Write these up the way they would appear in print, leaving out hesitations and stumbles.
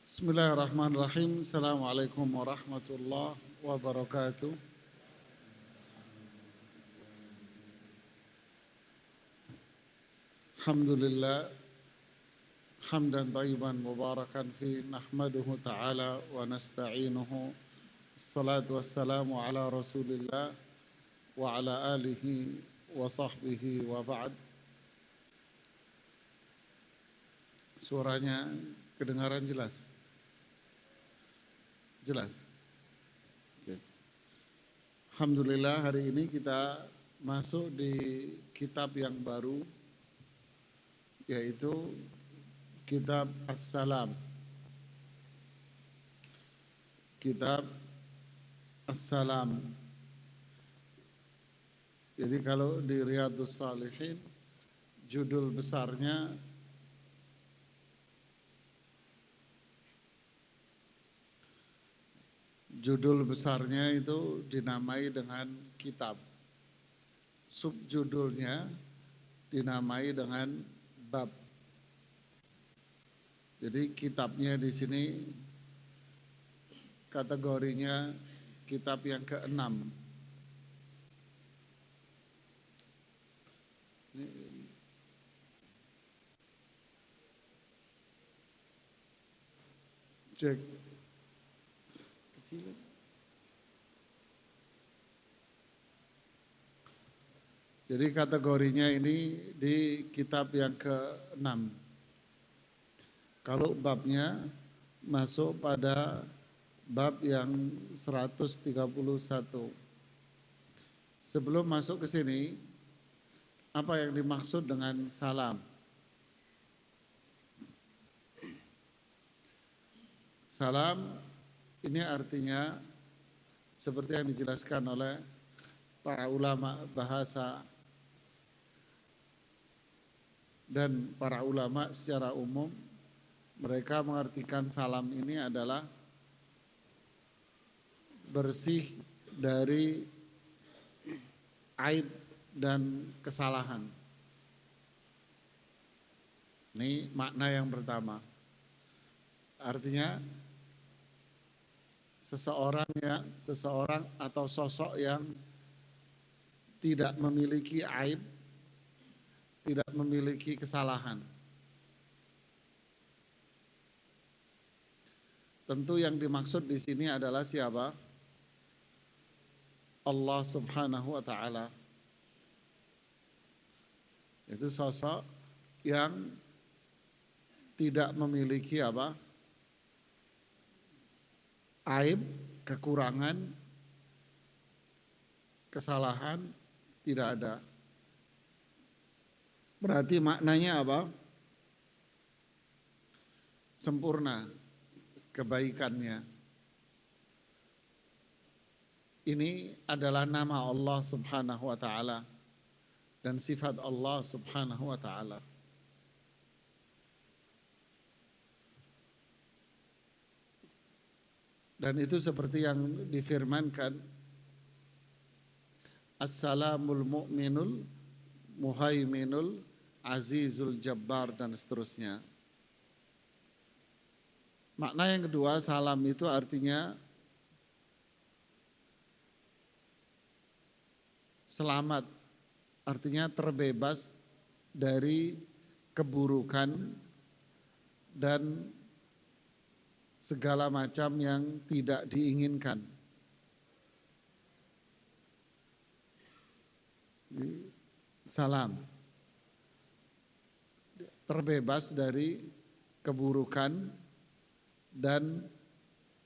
Bismillahirrahmanirrahim. Assalamualaikum warahmatullahi wabarakatuh. Alhamdulillah hamdan thayyiban mubarakan fi nahmaduhu ta'ala wa nasta'inuhu. Assalatu wassalamu ala Rasulillah wa ala alihi wa sahbihi wa ba'd. Suaranya kedengaran jelas? Jelas. Oke. Alhamdulillah hari ini kita masuk di kitab yang baru, yaitu kitab As-Salam. Kitab As-Salam. Jadi kalau di Riyadhus Shalihin judul besarnya itu dinamai dengan kitab. Subjudulnya dinamai dengan bab. Jadi kitabnya di sini kategorinya kitab yang ke-6. Cek. Kecil. Jadi kategorinya ini di kitab yang ke-6. Kalau babnya masuk pada bab yang 131. Sebelum masuk ke sini, apa yang dimaksud dengan salam? Salam ini artinya seperti yang dijelaskan oleh para ulama bahasa dan para ulama secara umum, mereka mengartikan salam ini adalah bersih dari aib dan kesalahan. Ini makna yang pertama. Artinya seseorang atau sosok yang tidak memiliki aib, tidak memiliki kesalahan. Tentu yang dimaksud di sini adalah siapa? Allah Subhanahu wa taala. Itu sosok yang tidak memiliki apa? Aib, kekurangan, kesalahan tidak ada. Berarti maknanya apa? Sempurna kebaikannya. Ini adalah nama Allah Subhanahu wa taala dan sifat Allah Subhanahu wa taala. Dan itu seperti yang difirmankan, As-salamul mu'minul muhaiminul azizul jabbar dan seterusnya. Makna yang kedua, salam itu artinya selamat, artinya terbebas dari keburukan dan segala macam yang tidak diinginkan. Salam, terbebas dari keburukan dan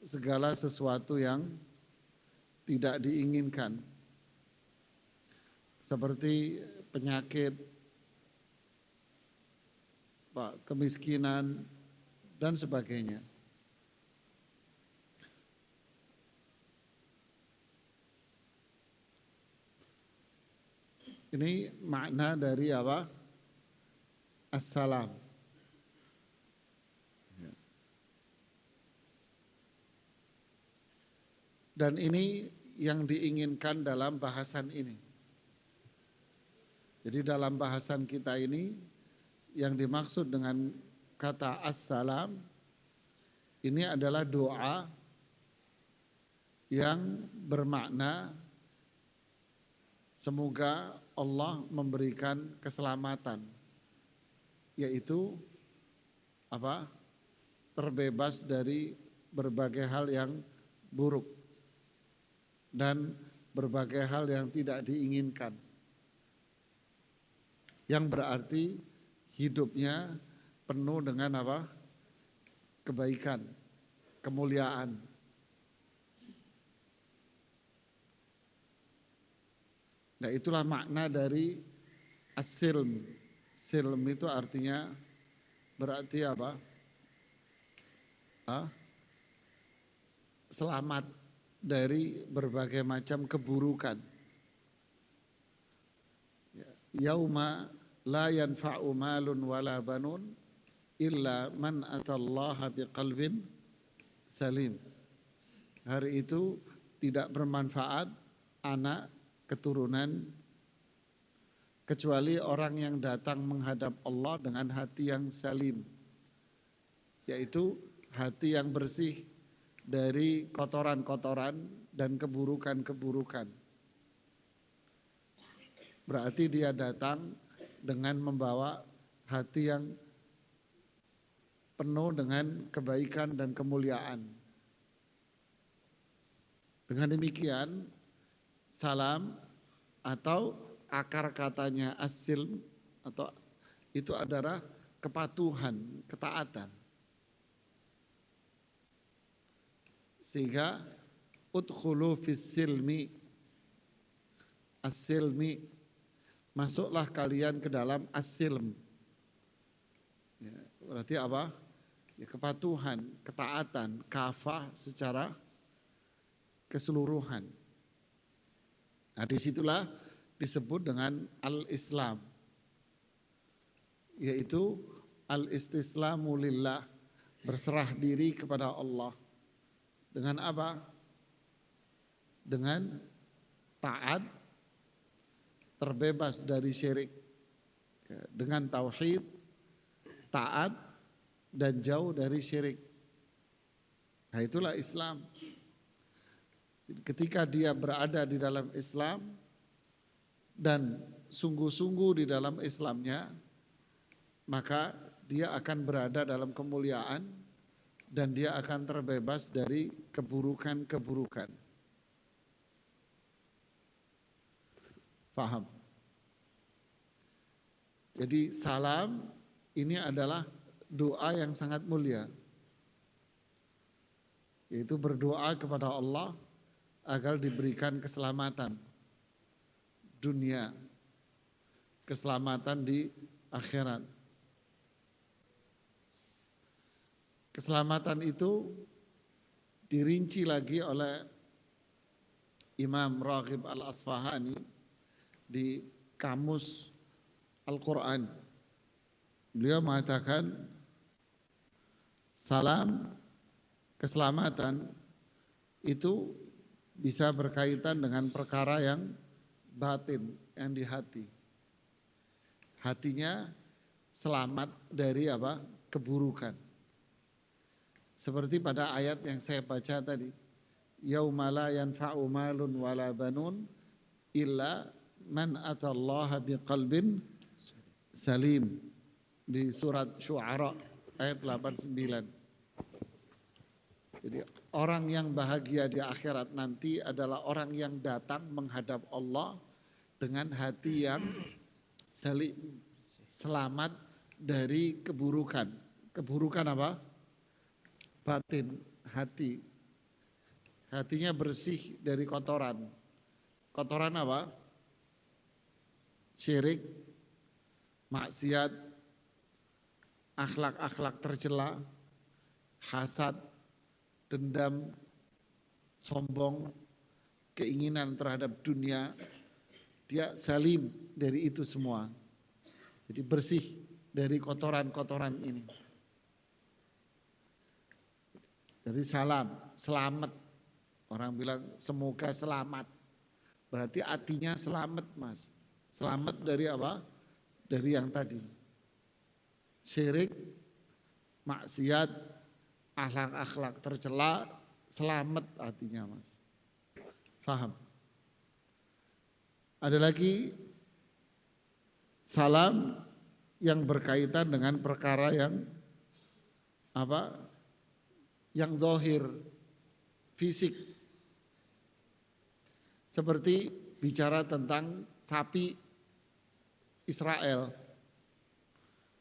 segala sesuatu yang tidak diinginkan, seperti penyakit, kemiskinan, dan sebagainya. Ini makna dari apa? As-salam. Dan ini yang diinginkan dalam bahasan ini. Jadi dalam bahasan kita ini yang dimaksud dengan kata as-salam Ini adalah doa yang bermakna semoga Allah memberikan keselamatan, yaitu apa? Terbebas dari berbagai hal yang buruk dan berbagai hal yang tidak diinginkan. Yang berarti hidupnya penuh dengan apa? Kebaikan, kemuliaan. Nah, itulah makna dari as-silm. Silm itu artinya berarti apa? Selamat dari berbagai macam keburukan. Yauma la yanfa'u malun wala banun illa man atallaha biqalbin salim. Hari itu tidak bermanfaat anak, keturunan, kecuali orang yang datang menghadap Allah dengan hati yang salim, yaitu hati yang bersih dari kotoran-kotoran dan keburukan-keburukan. Berarti dia datang dengan membawa hati yang penuh dengan kebaikan dan kemuliaan. Dengan demikian, salam atau akar katanya as-silm atau itu adalah kepatuhan, ketaatan. Sehingga udkhulu fis silmi, as-silmi, masuklah kalian ke dalam as-silm. Ya, berarti apa? Ya, kepatuhan, ketaatan, kafah secara keseluruhan. Nah, disitulah disebut dengan al-Islam, yaitu al-istislamu lillah, berserah diri kepada Allah. Dengan apa? Dengan taat, terbebas dari syirik, dengan tauhid, taat dan jauh dari syirik. Nah, itulah Islam. Ketika dia berada di dalam Islam dan sungguh-sungguh di dalam Islamnya, maka dia akan berada dalam kemuliaan dan dia akan terbebas dari keburukan-keburukan. Paham? Jadi salam ini adalah doa yang sangat mulia, yaitu berdoa kepada Allah agar diberikan keselamatan dunia, keselamatan di akhirat. Keselamatan itu dirinci lagi oleh Imam Raghib Al-Asfahani di Kamus Al-Quran. Beliau mengatakan salam, keselamatan itu bisa berkaitan dengan perkara yang batin, yang di hati. Hatinya selamat dari apa? Keburukan. Seperti pada ayat yang saya baca tadi, yauma la yanfa'u malun wala banun illa man atallaha biqalbin salim, di surat Syu'ara ayat 89. Jadi orang yang bahagia di akhirat nanti adalah orang yang datang menghadap Allah dengan hati yang selamat dari keburukan. Keburukan apa? Batin, hati. Hatinya bersih dari kotoran. Kotoran apa? Syirik, maksiat, akhlak-akhlak tercela, hasad, dendam, sombong, keinginan terhadap dunia. Dia salim dari itu semua. Jadi bersih dari kotoran-kotoran ini. Jadi salam, selamat. Orang bilang semoga selamat. Berarti artinya selamat, Mas. Selamat dari apa? Dari yang tadi. Syirik, maksiat, akhlak-akhlak tercela, selamat hatinya Mas. Paham? Ada lagi salam yang berkaitan dengan perkara yang apa? Yang zahir, fisik. Seperti bicara tentang sapi Israel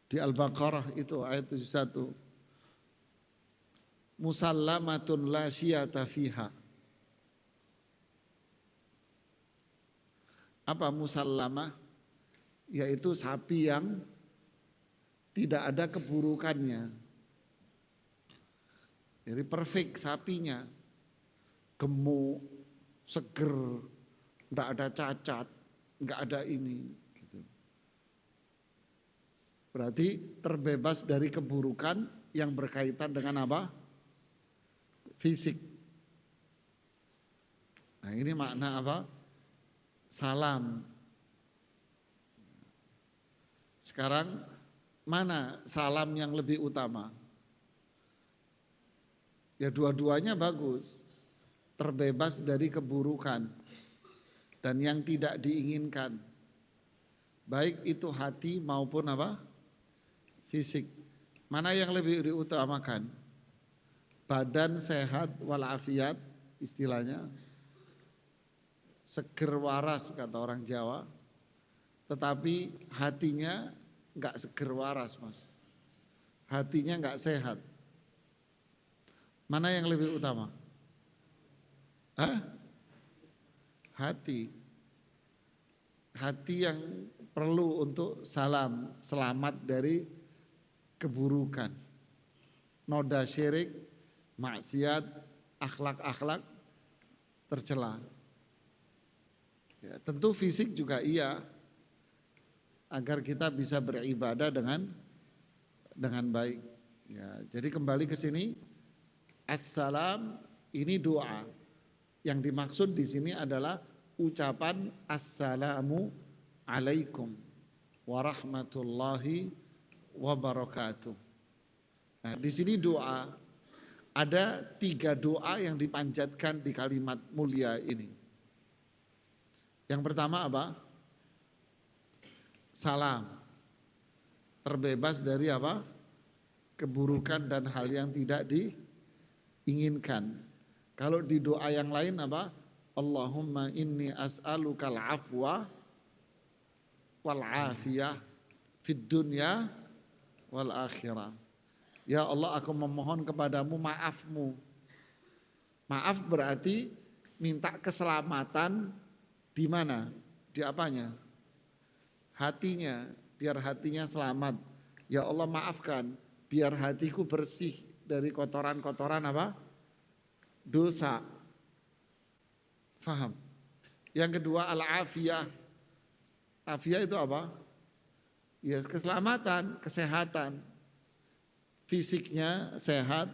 di Al-Baqarah itu ayat 71. Musallamatun la syiyata fiha. Apa musallamah? Yaitu sapi yang tidak ada keburukannya. Jadi perfect sapinya, gemuk, seger, enggak ada cacat, enggak ada ini. Gitu. Berarti terbebas dari keburukan yang berkaitan dengan apa? Fisik. Nah ini makna apa? Salam. Sekarang mana salam yang lebih utama? Ya dua-duanya bagus. Terbebas dari keburukan dan yang tidak diinginkan. Baik itu hati maupun apa? Fisik. Mana yang lebih diutamakan? Badan sehat walafiat istilahnya. Seger waras kata orang Jawa. Tetapi hatinya enggak seger waras Mas. Hatinya enggak sehat. Mana yang lebih utama? Hah? Hati. Hati yang perlu untuk salam, selamat dari keburukan. Noda syirik, maksiat, akhlak-akhlak tercela. Ya, tentu fisik juga iya, agar kita bisa beribadah dengan baik. Ya, jadi kembali ke sini. Assalam ini doa. Yang dimaksud di sini adalah ucapan assalamu alaikum warahmatullahi wabarakatuh. Nah, di sini doa. Ada 3 doa yang dipanjatkan di kalimat mulia ini. Yang pertama apa? Salam. Terbebas dari apa? Keburukan dan hal yang tidak diinginkan. Kalau di doa yang lain apa? Allahumma inni as'alukal afwa wal afiyah fid dunya wal akhirah. Ya Allah, aku memohon kepadamu maafmu. Maaf berarti minta keselamatan di mana? Di apanya? Hatinya, biar hatinya selamat. Ya Allah maafkan, biar hatiku bersih dari kotoran-kotoran apa? Dosa. Faham? Yang kedua al-afiyah. Afiyah itu apa? Ya keselamatan, kesehatan. Fisiknya sehat,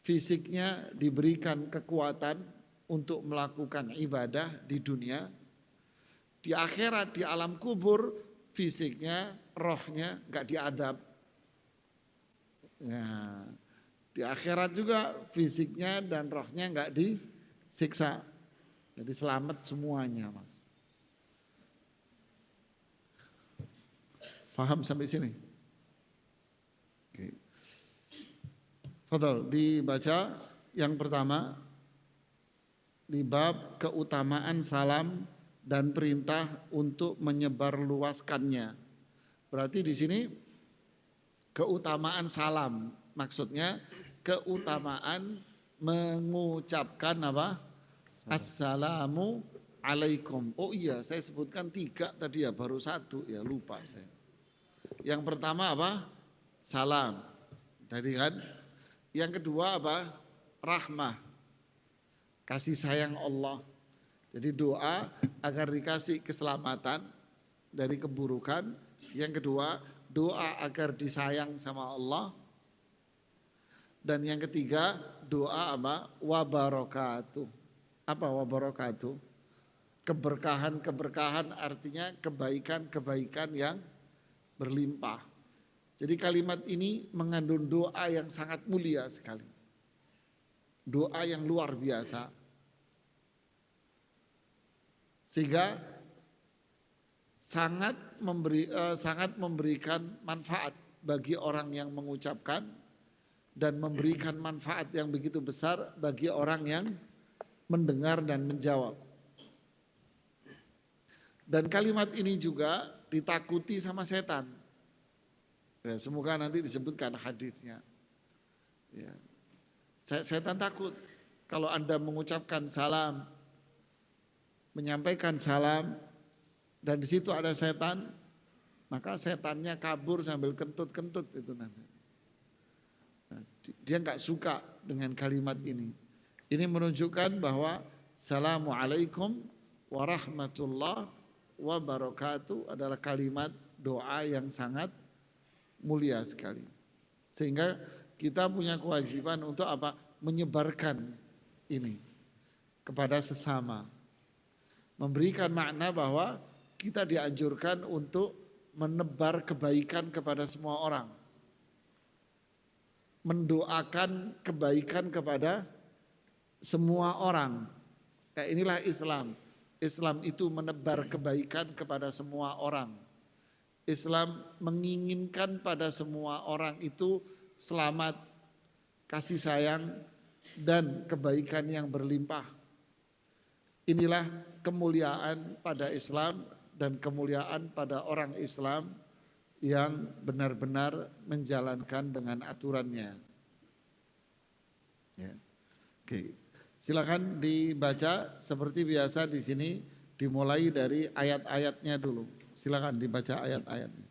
fisiknya diberikan kekuatan untuk melakukan ibadah di dunia. Di akhirat, di alam kubur, fisiknya, rohnya gak diadab. Ya, di akhirat juga fisiknya dan rohnya gak disiksa. Jadi selamat semuanya Mas. Faham sampai sini? Oke. Fadhal, dibaca yang pertama di bab keutamaan salam dan perintah untuk menyebarluaskannya. Berarti di sini keutamaan salam, maksudnya keutamaan mengucapkan apa? Assalamu alaikum. Oh iya, saya sebutkan 3 tadi ya, baru 1 ya, lupa saya. Yang pertama apa? Salam. Tadi kan. Yang kedua apa? Rahmah. Kasih sayang Allah. Jadi doa agar dikasih keselamatan dari keburukan. Yang kedua, doa agar disayang sama Allah. Dan yang ketiga, doa apa? Wabarakatuh. Apa wabarakatuh? Keberkahan-keberkahan artinya kebaikan-kebaikan yang berlimpah. Jadi kalimat ini mengandung doa yang sangat mulia sekali. Doa yang luar biasa. Sehingga sangat memberikan manfaat bagi orang yang mengucapkan dan memberikan manfaat yang begitu besar bagi orang yang mendengar dan menjawab. Dan kalimat ini juga ditakuti sama setan. Ya, semoga nanti disebutkan hadisnya. Ya. Setan takut kalau Anda mengucapkan salam, menyampaikan salam, dan di situ ada setan, maka setannya kabur sambil kentut-kentut itu nanti. Nah, dia nggak suka dengan kalimat ini. Ini menunjukkan bahwa Assalamualaikum warahmatullahi wabarakatuh adalah kalimat doa yang sangat mulia sekali. Sehingga kita punya kewajiban untuk apa? Menyebarkan ini kepada sesama. Memberikan makna bahwa kita dianjurkan untuk menebar kebaikan kepada semua orang. Mendoakan kebaikan kepada semua orang. Kayak inilah Islam. Islam itu menebar kebaikan kepada semua orang. Islam menginginkan pada semua orang itu selamat, kasih sayang, dan kebaikan yang berlimpah. Inilah kemuliaan pada Islam dan kemuliaan pada orang Islam yang benar-benar menjalankan dengan aturannya. Ya. Oke, silakan dibaca seperti biasa di sini dimulai dari ayat-ayatnya dulu. Silakan dibaca ayat-ayatnya.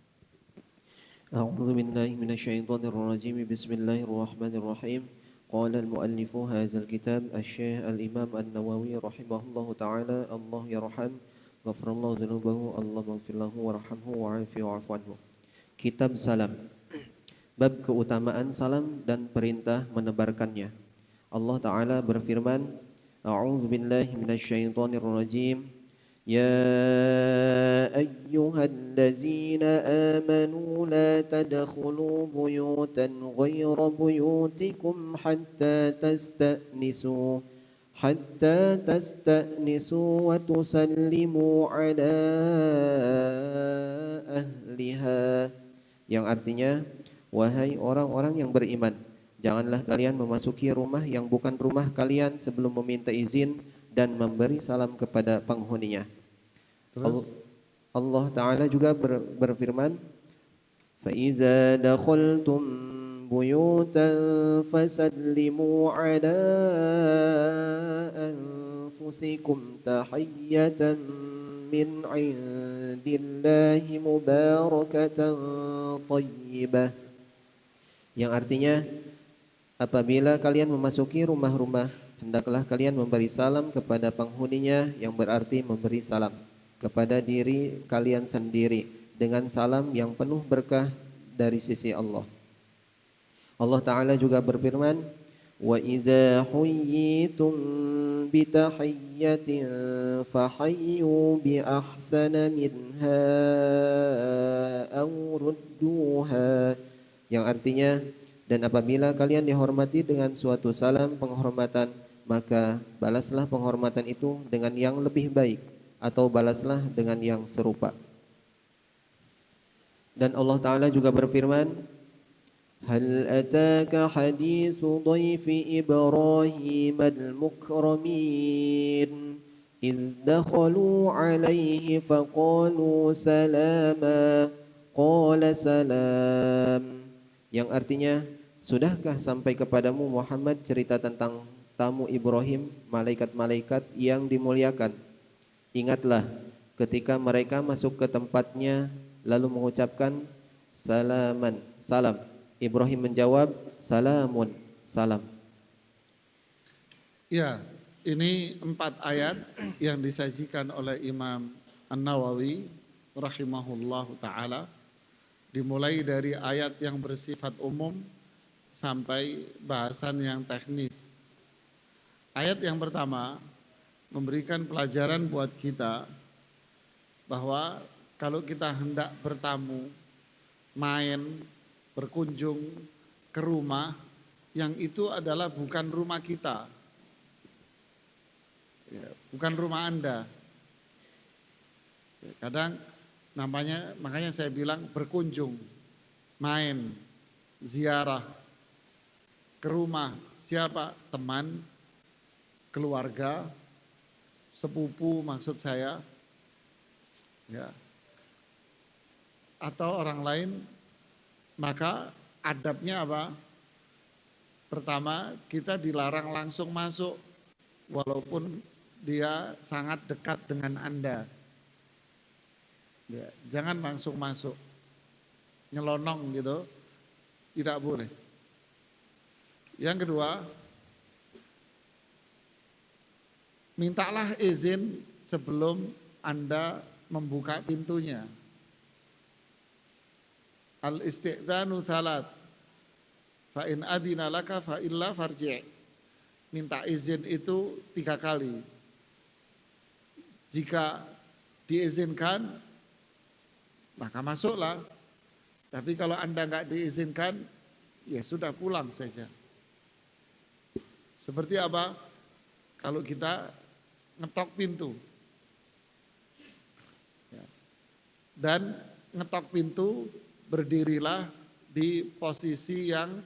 A'udzu billahi minasyaitonir rajim. Bismillahirrahmanirrahim. Qala al-muallif hadzal kitab asy-Syaikh al-Imam An-Nawawi rahimahullahu taala, Allah yarham, ghafarallahu dzunubahu, Allah maghfir lahu warhamhu wa'afi wa'fu anhu. Kitab Salam. Bab keutamaan salam dan perintah menebarkannya. Allah taala berfirman, A'udzu billahi minasyaitonir rajim. يا أيها الذين آمنوا لا تدخلوا بيوتا غير بيوتكم حتى تستأنسوا وتسلموا على أهلها, yang artinya, wahai orang-orang yang beriman, janganlah kalian memasuki rumah yang bukan rumah kalian sebelum meminta izin dan memberi salam kepada penghuninya. Allah Ta'ala juga berfirman, فَإِذَا دَخَلْتُمْ بُيُوتًا فَسَلِّمُوا عَلَىٰ أَنفُسِكُمْ تَحِيَّةً مِّنْ عِندِ اللَّهِ مُبَارَكَةً طَيِّبَةً, yang artinya, apabila kalian memasuki rumah-rumah, hendaklah kalian memberi salam kepada penghuninya, yang berarti memberi salam kepada diri kalian sendiri dengan salam yang penuh berkah dari sisi Allah. Allah Ta'ala juga berfirman, وَإِذَا حُيِّيتُمْ بِتَحِيَّةٍ فَحَيُّوا بِأَحْسَنَ مِنْهَا أَوْ رُدُّوهَا, yang artinya, dan apabila kalian dihormati dengan suatu salam penghormatan, maka balaslah penghormatan itu dengan yang lebih baik, atau balaslah dengan yang serupa. Dan Allah Ta'ala juga berfirman, Hal ataka hadithu dhayfi Ibrahim al-mukramin idh dakhalu alaihi faqalu salama qala salam, yang artinya, sudahkah sampai kepadamu Muhammad cerita tentang tamu Ibrahim, malaikat-malaikat yang dimuliakan? Ingatlah ketika mereka masuk ke tempatnya lalu mengucapkan salaman, salam. Ibrahim menjawab, salamun, salam. Ya, ini 4 ayat yang disajikan oleh Imam An-Nawawi rahimahullahu ta'ala. Dimulai dari ayat yang bersifat umum sampai bahasan yang teknis. Ayat yang pertama memberikan pelajaran buat kita bahwa kalau kita hendak bertamu, main berkunjung ke rumah yang itu adalah bukan rumah kita, ya, bukan rumah Anda. Ya, kadang makanya saya bilang berkunjung, main, ziarah ke rumah siapa? Teman, keluarga, sepupu maksud saya, ya, atau orang lain, maka adabnya apa? Pertama, kita dilarang langsung masuk walaupun dia sangat dekat dengan Anda. Ya, jangan langsung masuk, nyelonong gitu, tidak boleh. Yang kedua, mintalah izin sebelum Anda membuka pintunya. Al-isti'dzanu thalat, fa in adina laka fa illa farji'. Minta izin itu 3 kali. Jika diizinkan, maka masuklah. Tapi kalau Anda enggak diizinkan, ya sudah pulang saja. Seperti apa? Kalau kita ngetok pintu. Ya. Dan ngetok pintu, berdirilah di posisi yang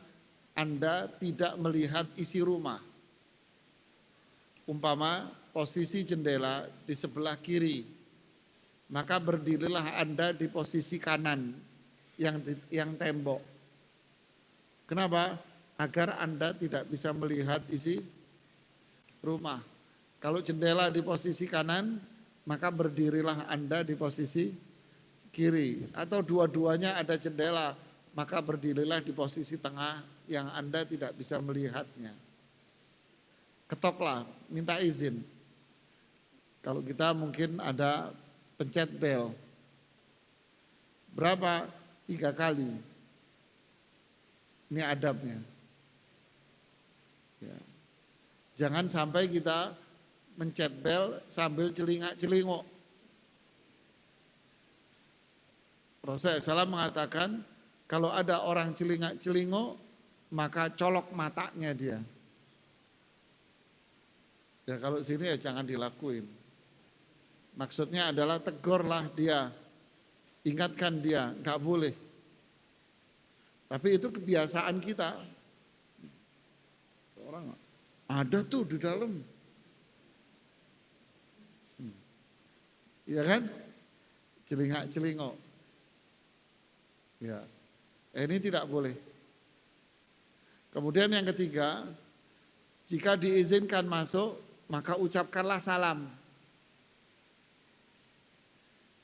Anda tidak melihat isi rumah. Umpama posisi jendela di sebelah kiri, maka berdirilah Anda di posisi kanan yang tembok. Kenapa? Agar Anda tidak bisa melihat isi rumah. Kalau jendela di posisi kanan, maka berdirilah Anda di posisi kiri. Atau dua-duanya ada jendela, maka berdirilah di posisi tengah yang Anda tidak bisa melihatnya. Ketoklah, minta izin. Kalau kita mungkin ada pencet bel. Berapa? 3 kali. Ini adabnya. Ya. Jangan sampai kita mencet bel sambil celingak-celinguk. Rasulullah SAW mengatakan kalau ada orang celingak-celinguk maka colok matanya dia. Ya kalau sini ya jangan dilakuin. Maksudnya adalah tegurlah dia, ingatkan dia, nggak boleh. Tapi itu kebiasaan kita. Orang ada tuh di dalam. Iya kan? Celingak-celingok. Ya. Ini tidak boleh. Kemudian yang ketiga, jika diizinkan masuk, maka ucapkanlah salam.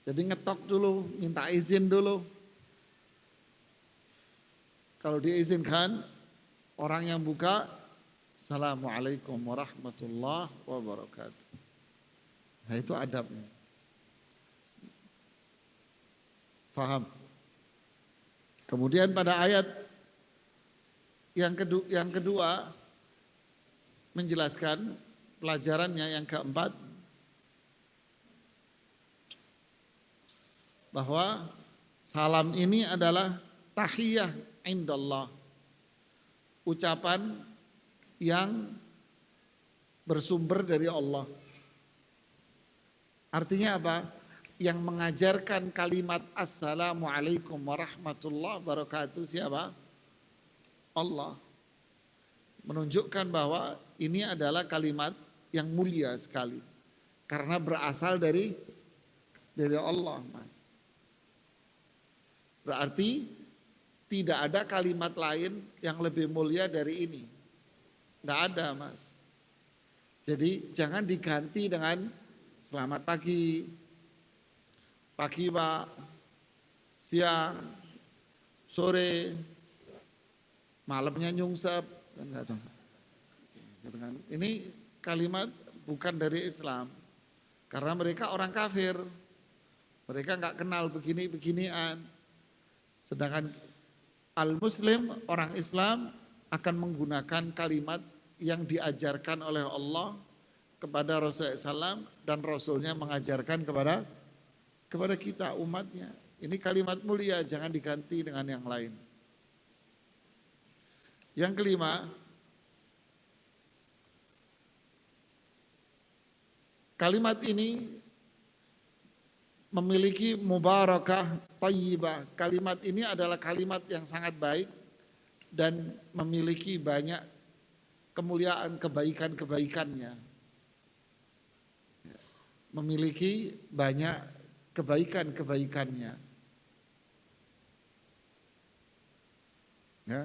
Jadi ngetok dulu, minta izin dulu. Kalau diizinkan, orang yang buka, Assalamualaikum warahmatullahi wabarakatuh. Nah itu adabnya. Faham? Kemudian pada ayat yang kedua menjelaskan pelajarannya yang keempat bahwa salam ini adalah tahiyah indallah, ucapan yang bersumber dari Allah. Artinya apa? Yang mengajarkan kalimat Assalamualaikum warahmatullahi wabarakatuh siapa? Allah. Menunjukkan bahwa ini adalah kalimat yang mulia sekali. Karena berasal dari Allah, Mas. Berarti tidak ada kalimat lain yang lebih mulia dari ini. Tidak ada, Mas. Jadi jangan diganti dengan selamat pagi, pagi Pak, siang, sore, malamnya nyungsep. Ini kalimat bukan dari Islam. Karena mereka orang kafir. Mereka nggak kenal begini-beginian. Sedangkan al-Muslim, orang Islam akan menggunakan kalimat yang diajarkan oleh Allah kepada Rasulullah SAW dan Rasulnya mengajarkan kepada kita umatnya. Ini kalimat mulia, jangan diganti dengan yang lain. Yang kelima, kalimat ini memiliki mubarakah thayyibah. Kalimat ini adalah kalimat yang sangat baik dan memiliki banyak kemuliaan, kebaikan-kebaikannya. Memiliki banyak kebaikan-kebaikannya. Ya.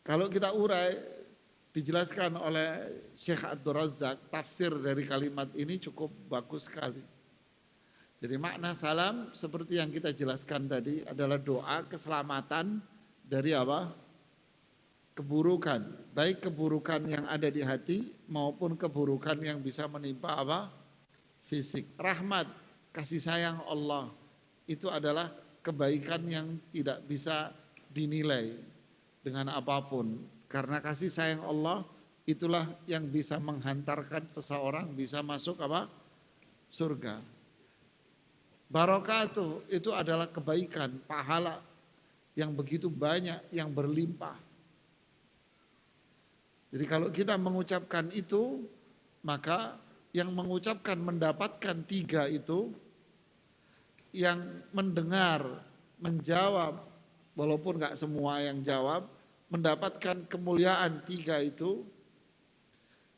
Kalau kita urai, dijelaskan oleh Syekh Abdul Razak, tafsir dari kalimat ini cukup bagus sekali. Jadi makna salam seperti yang kita jelaskan tadi adalah doa keselamatan dari apa? Keburukan, baik keburukan yang ada di hati maupun keburukan yang bisa menimpa apa? Fisik. Rahmat, kasih sayang Allah itu adalah kebaikan yang tidak bisa dinilai dengan apapun. Karena kasih sayang Allah itulah yang bisa menghantarkan seseorang bisa masuk apa? Surga. Barakatuh itu adalah kebaikan, pahala yang begitu banyak, yang berlimpah. Jadi kalau kita mengucapkan itu, maka yang mengucapkan mendapatkan tiga itu, yang mendengar, menjawab, walaupun gak semua yang jawab, mendapatkan kemuliaan tiga itu.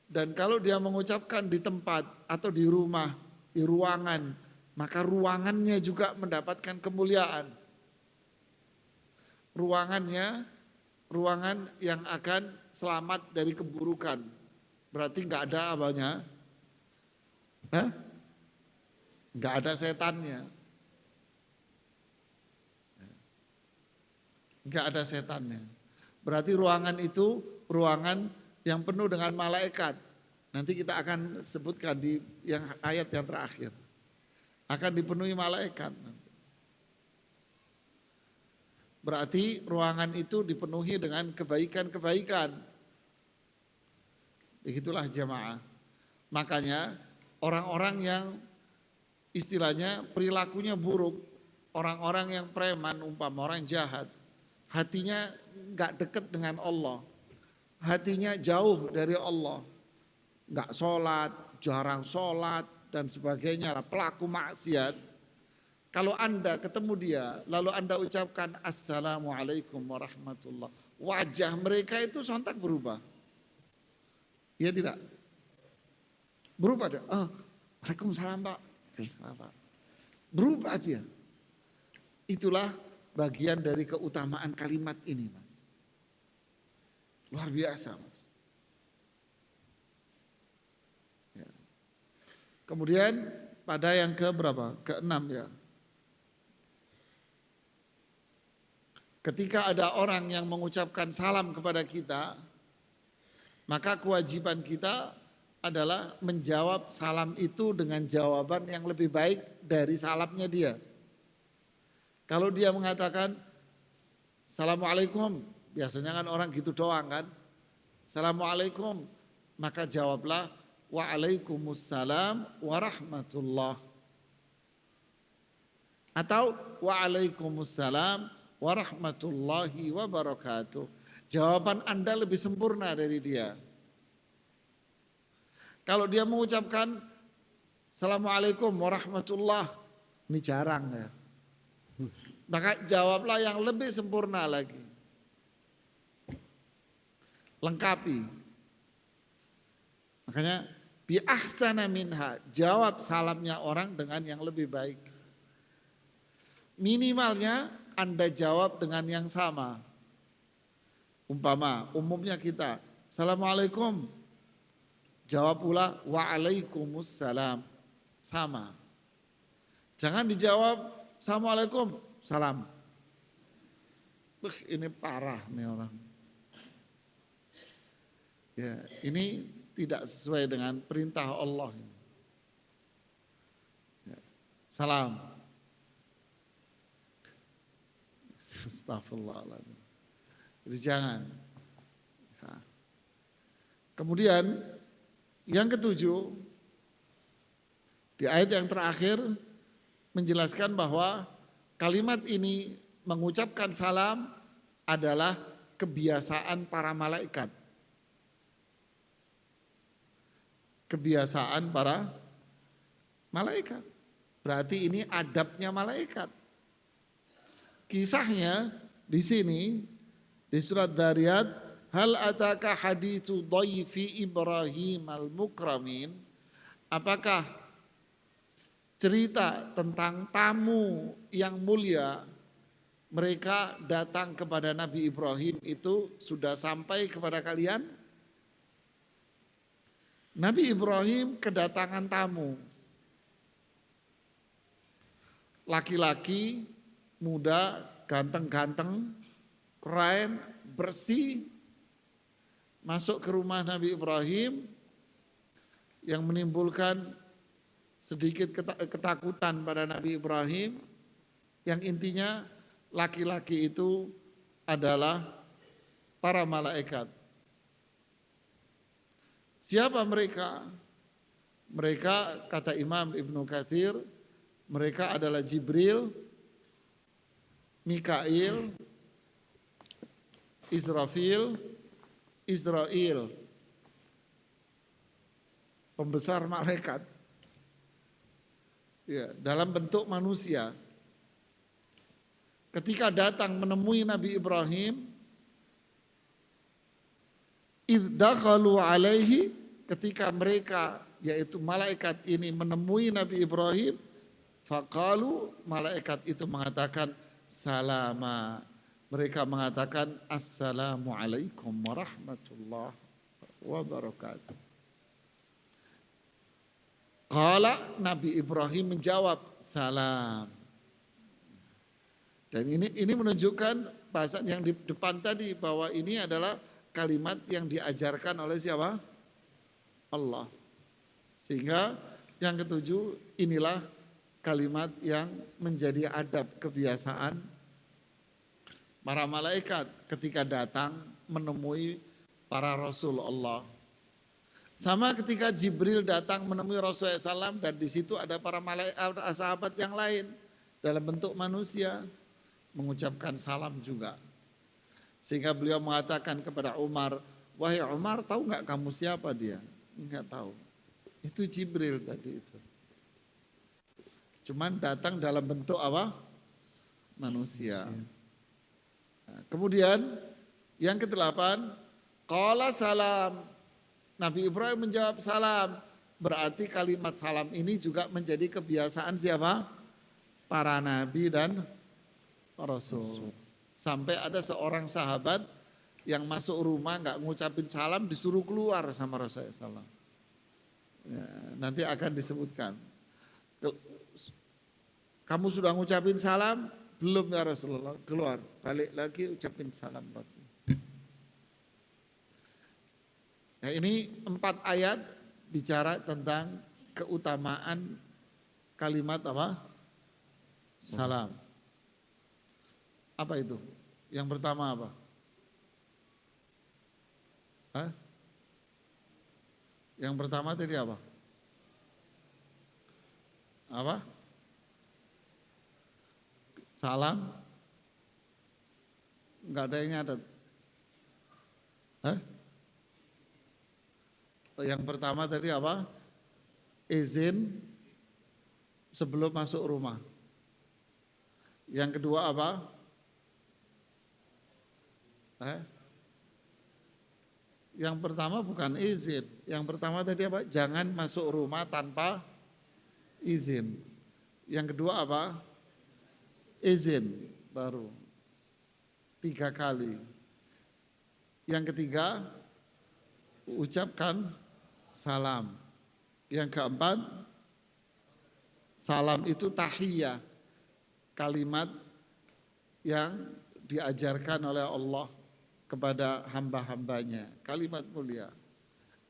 Dan kalau dia mengucapkan di tempat atau di rumah, di ruangan, maka ruangannya juga mendapatkan kemuliaan. Ruangan yang akan selamat dari keburukan. Berarti gak ada apanya? Gak ada setannya. Gak ada setannya. Berarti ruangan itu ruangan yang penuh dengan malaikat. Nanti kita akan sebutkan di ayat yang terakhir. Akan dipenuhi malaikat. Berarti ruangan itu dipenuhi dengan kebaikan-kebaikan. Begitulah jamaah. Makanya orang-orang yang istilahnya perilakunya buruk, orang-orang yang preman, umpama orang jahat, hatinya gak dekat dengan Allah, hatinya jauh dari Allah, gak sholat, jarang sholat dan sebagainya, pelaku maksiat. Kalau Anda ketemu dia, lalu Anda ucapkan Assalamualaikum warahmatullah, wajah mereka itu sontak berubah. Iya tidak? Berubah dia. Waalaikumsalam Pak. Berubah dia. Itulah bagian dari keutamaan kalimat ini, Mas. Luar biasa, Mas. Ya. Kemudian pada yang ke berapa? Ke-6 ya. Ketika ada orang yang mengucapkan salam kepada kita, maka kewajiban kita adalah menjawab salam itu dengan jawaban yang lebih baik dari salamnya dia. Kalau dia mengatakan Assalamualaikum, biasanya kan orang gitu doang kan. Assalamualaikum, maka jawablah Waalaikumsalam warahmatullah. Atau Waalaikumsalam warahmatullahi wabarakatuh. Jawaban Anda lebih sempurna dari dia. Kalau dia mengucapkan Assalamualaikum warahmatullah, ini jarang ya. Maka jawablah yang lebih sempurna lagi. Lengkapi. Makanya bi ahsana minha, jawab salamnya orang dengan yang lebih baik. Minimalnya Anda jawab dengan yang sama. Umpama, umumnya kita, Assalamualaikum. Jawab pula, Waalaikumsalam. Sama. Jangan dijawab, Assalamualaikum, salam. Ini parah nih orang. Ya, ini tidak sesuai dengan perintah Allah. Ya, salam. Astagfirullahaladzim. Jadi jangan. Nah. Kemudian yang ketujuh, di ayat yang terakhir menjelaskan bahwa kalimat ini mengucapkan salam adalah kebiasaan para malaikat. Kebiasaan para malaikat. Berarti ini adabnya malaikat. Kisahnya di sini di surat Dzariyat, hal ataka haditsu dhaifi Ibrahim al-mukramin? Apakah cerita tentang tamu yang mulia mereka datang kepada Nabi Ibrahim itu sudah sampai kepada kalian? Nabi Ibrahim kedatangan tamu. Laki-laki, muda, ganteng-ganteng, keren, bersih, masuk ke rumah Nabi Ibrahim yang menimbulkan sedikit ketakutan pada Nabi Ibrahim, yang intinya laki-laki itu adalah para malaikat. Siapa mereka? Mereka, kata Imam Ibnu Katsir, mereka adalah Jibril, Mikail, Israfil, Israel, pembesar malaikat. Ya, dalam bentuk manusia. Ketika datang menemui Nabi Ibrahim, iddakhalu alaihi, ketika mereka yaitu malaikat ini menemui Nabi Ibrahim, faqalu, malaikat itu mengatakan salama. Mereka mengatakan assalamualaikum warahmatullahi wabarakatuh. Qala, Nabi Ibrahim menjawab salam. Dan ini menunjukkan bahasa yang di depan tadi bahwa ini adalah kalimat yang diajarkan oleh siapa? Allah. Sehingga yang ketujuh, inilah kalimat yang menjadi adab kebiasaan para malaikat ketika datang menemui para Rasul Allah. Sama ketika Jibril datang menemui Rasulullah SAW dan di situ ada para malaikat sahabat yang lain dalam bentuk manusia mengucapkan salam juga. Sehingga beliau mengatakan kepada Umar, wahai Umar, tahu nggak kamu siapa dia? Enggak tahu. Itu Jibril tadi itu. Cuman datang dalam bentuk apa? Manusia. Nah, kemudian yang ke-8, qala salam. Nabi Ibrahim menjawab salam. Berarti kalimat salam ini juga menjadi kebiasaan siapa? Para nabi dan rasul. Sampai ada seorang sahabat yang masuk rumah nggak ngucapin salam disuruh keluar sama Rasulullah SAW. Ya, nanti akan disebutkan. Kamu sudah ngucapin salam? Belum ya Rasulullah. Keluar, balik lagi ucapin salam lagi. Nah, ini 4 ayat bicara tentang keutamaan kalimat apa? Salam. Apa itu? Yang pertama apa? Hah? Yang pertama tadi apa? Apa? Salam? Enggak ada yang nyatet. Hah? Yang pertama tadi apa? Izin sebelum masuk rumah. Yang kedua apa? Yang pertama bukan izin. Yang pertama tadi apa? Jangan masuk rumah tanpa izin. Yang kedua apa? Izin baru. 3 kali. Yang ketiga, ucapkan salam. Yang keempat, salam itu tahiyah. Kalimat yang diajarkan oleh Allah kepada hamba-hambanya, kalimat mulia.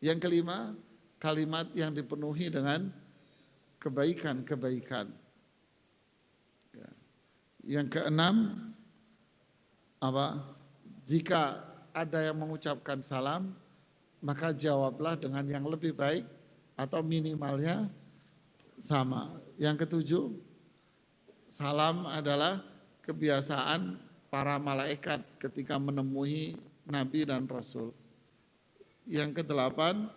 Yang kelima, kalimat yang dipenuhi dengan kebaikan-kebaikan. Yang keenam, apa? Jika ada yang mengucapkan salam, maka jawablah dengan yang lebih baik atau minimalnya sama. Yang ketujuh, salam adalah kebiasaan para malaikat ketika menemui Nabi dan Rasul. Yang kedelapan,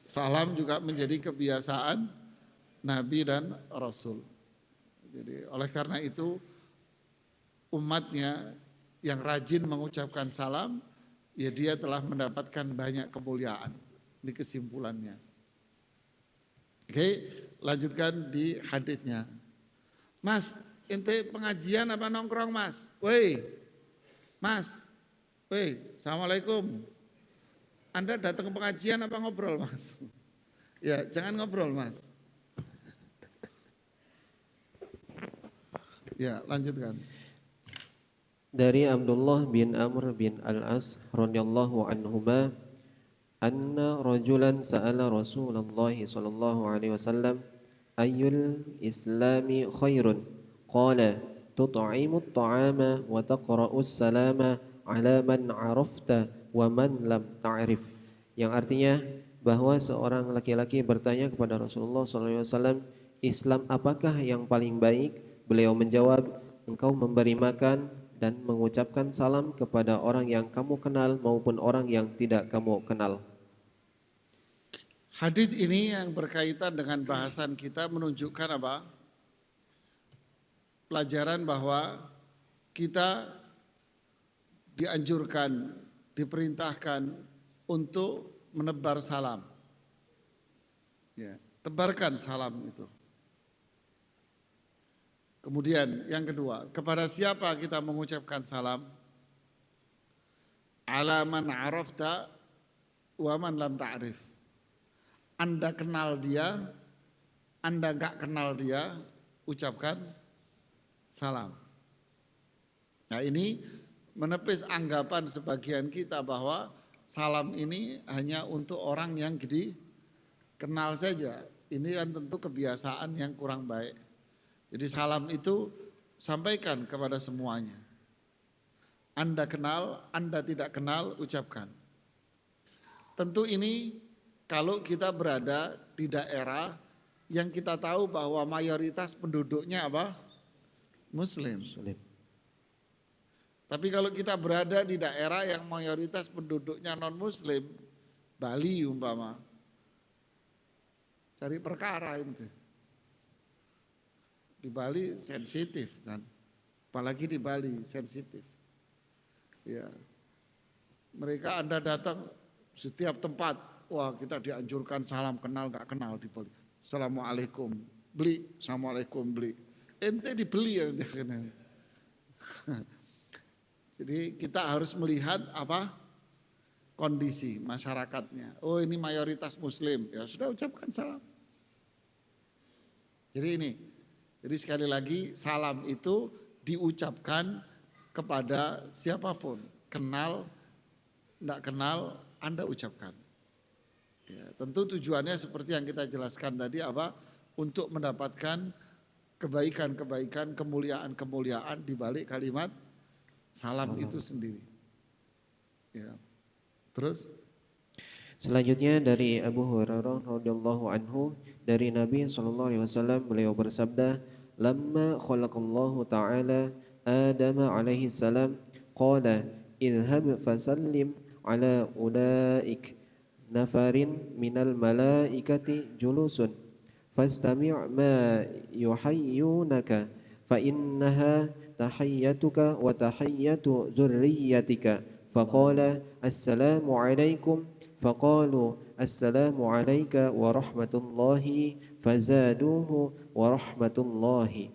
salam juga menjadi kebiasaan Nabi dan Rasul. Jadi oleh karena itu umatnya yang rajin mengucapkan salam, ya dia telah mendapatkan banyak kemuliaan di kesimpulannya. Oke, lanjutkan di hadisnya. Mas, ente pengajian apa nongkrong mas? Woi, mas, woi, assalamualaikum. Anda datang ke pengajian apa ngobrol mas? Ya, jangan ngobrol mas. Ya, lanjutkan. Dari Abdullah bin Amr bin Al-As radhiyallahu anhuma anna rajulan sa'ala Rasulullah sallallahu alaihi wasallam ayyul islami khairun qala tut'imu at-ta'ama wa taqra'u as-salama ala man 'arafta wa man lam ta'rif, yang artinya bahwa seorang laki-laki bertanya kepada Rasulullah SAW, Islam apakah yang paling baik? Beliau menjawab, engkau memberi makan dan mengucapkan salam kepada orang yang kamu kenal maupun orang yang tidak kamu kenal. Hadis ini yang berkaitan dengan bahasan kita menunjukkan apa? Pelajaran bahwa kita dianjurkan, diperintahkan untuk menebar salam. Ya, tebarkan salam itu. Kemudian yang kedua, kepada siapa kita mengucapkan salam? Ala man arafta wa man lam ta'rif. Anda kenal dia, Anda enggak kenal dia, ucapkan salam. Nah ini menepis anggapan sebagian kita bahwa salam ini hanya untuk orang yang kenal saja. Ini kan tentu kebiasaan yang kurang baik. Jadi salam itu sampaikan kepada semuanya. Anda kenal, Anda tidak kenal, ucapkan. Tentu ini kalau kita berada di daerah yang kita tahu bahwa mayoritas penduduknya apa? Muslim. Tapi kalau kita berada di daerah yang mayoritas penduduknya non-muslim, Bali umpama, cari perkara itu. Di Bali sensitif kan, apalagi di Bali sensitif. Ya, mereka Anda datang setiap tempat, wah kita dianjurkan salam kenal gak kenal di Bali. Assalamualaikum, beli, assalamualaikum beli. Ente dibeli ya. Jadi kita harus melihat apa kondisi masyarakatnya. Oh ini mayoritas muslim, ya sudah ucapkan salam. Jadi sekali lagi salam itu diucapkan kepada siapapun. Kenal, tidak kenal, Anda ucapkan. Ya, tentu tujuannya seperti yang kita jelaskan tadi apa? Untuk mendapatkan kebaikan-kebaikan, kemuliaan-kemuliaan di balik kalimat salam itu sendiri. Ya. Terus selanjutnya dari Abu Hurairah radhiyallahu anhu dari Nabi sallallahu alaihi wasallam, beliau bersabda, "Lamma khalaqallahu ta'ala Adam alaihi salam qala idhhab fasallim ala ulaik nafarin minal malaikati julusun fastami' ma yuhayyunaka fa innaha tahiyyatuka wa tahiyyatu dzurriyyatika." Faqala assalamu alaikum faqalu assalamu alayka wa rahmatullahi fazaduhu wa rahmatullahi,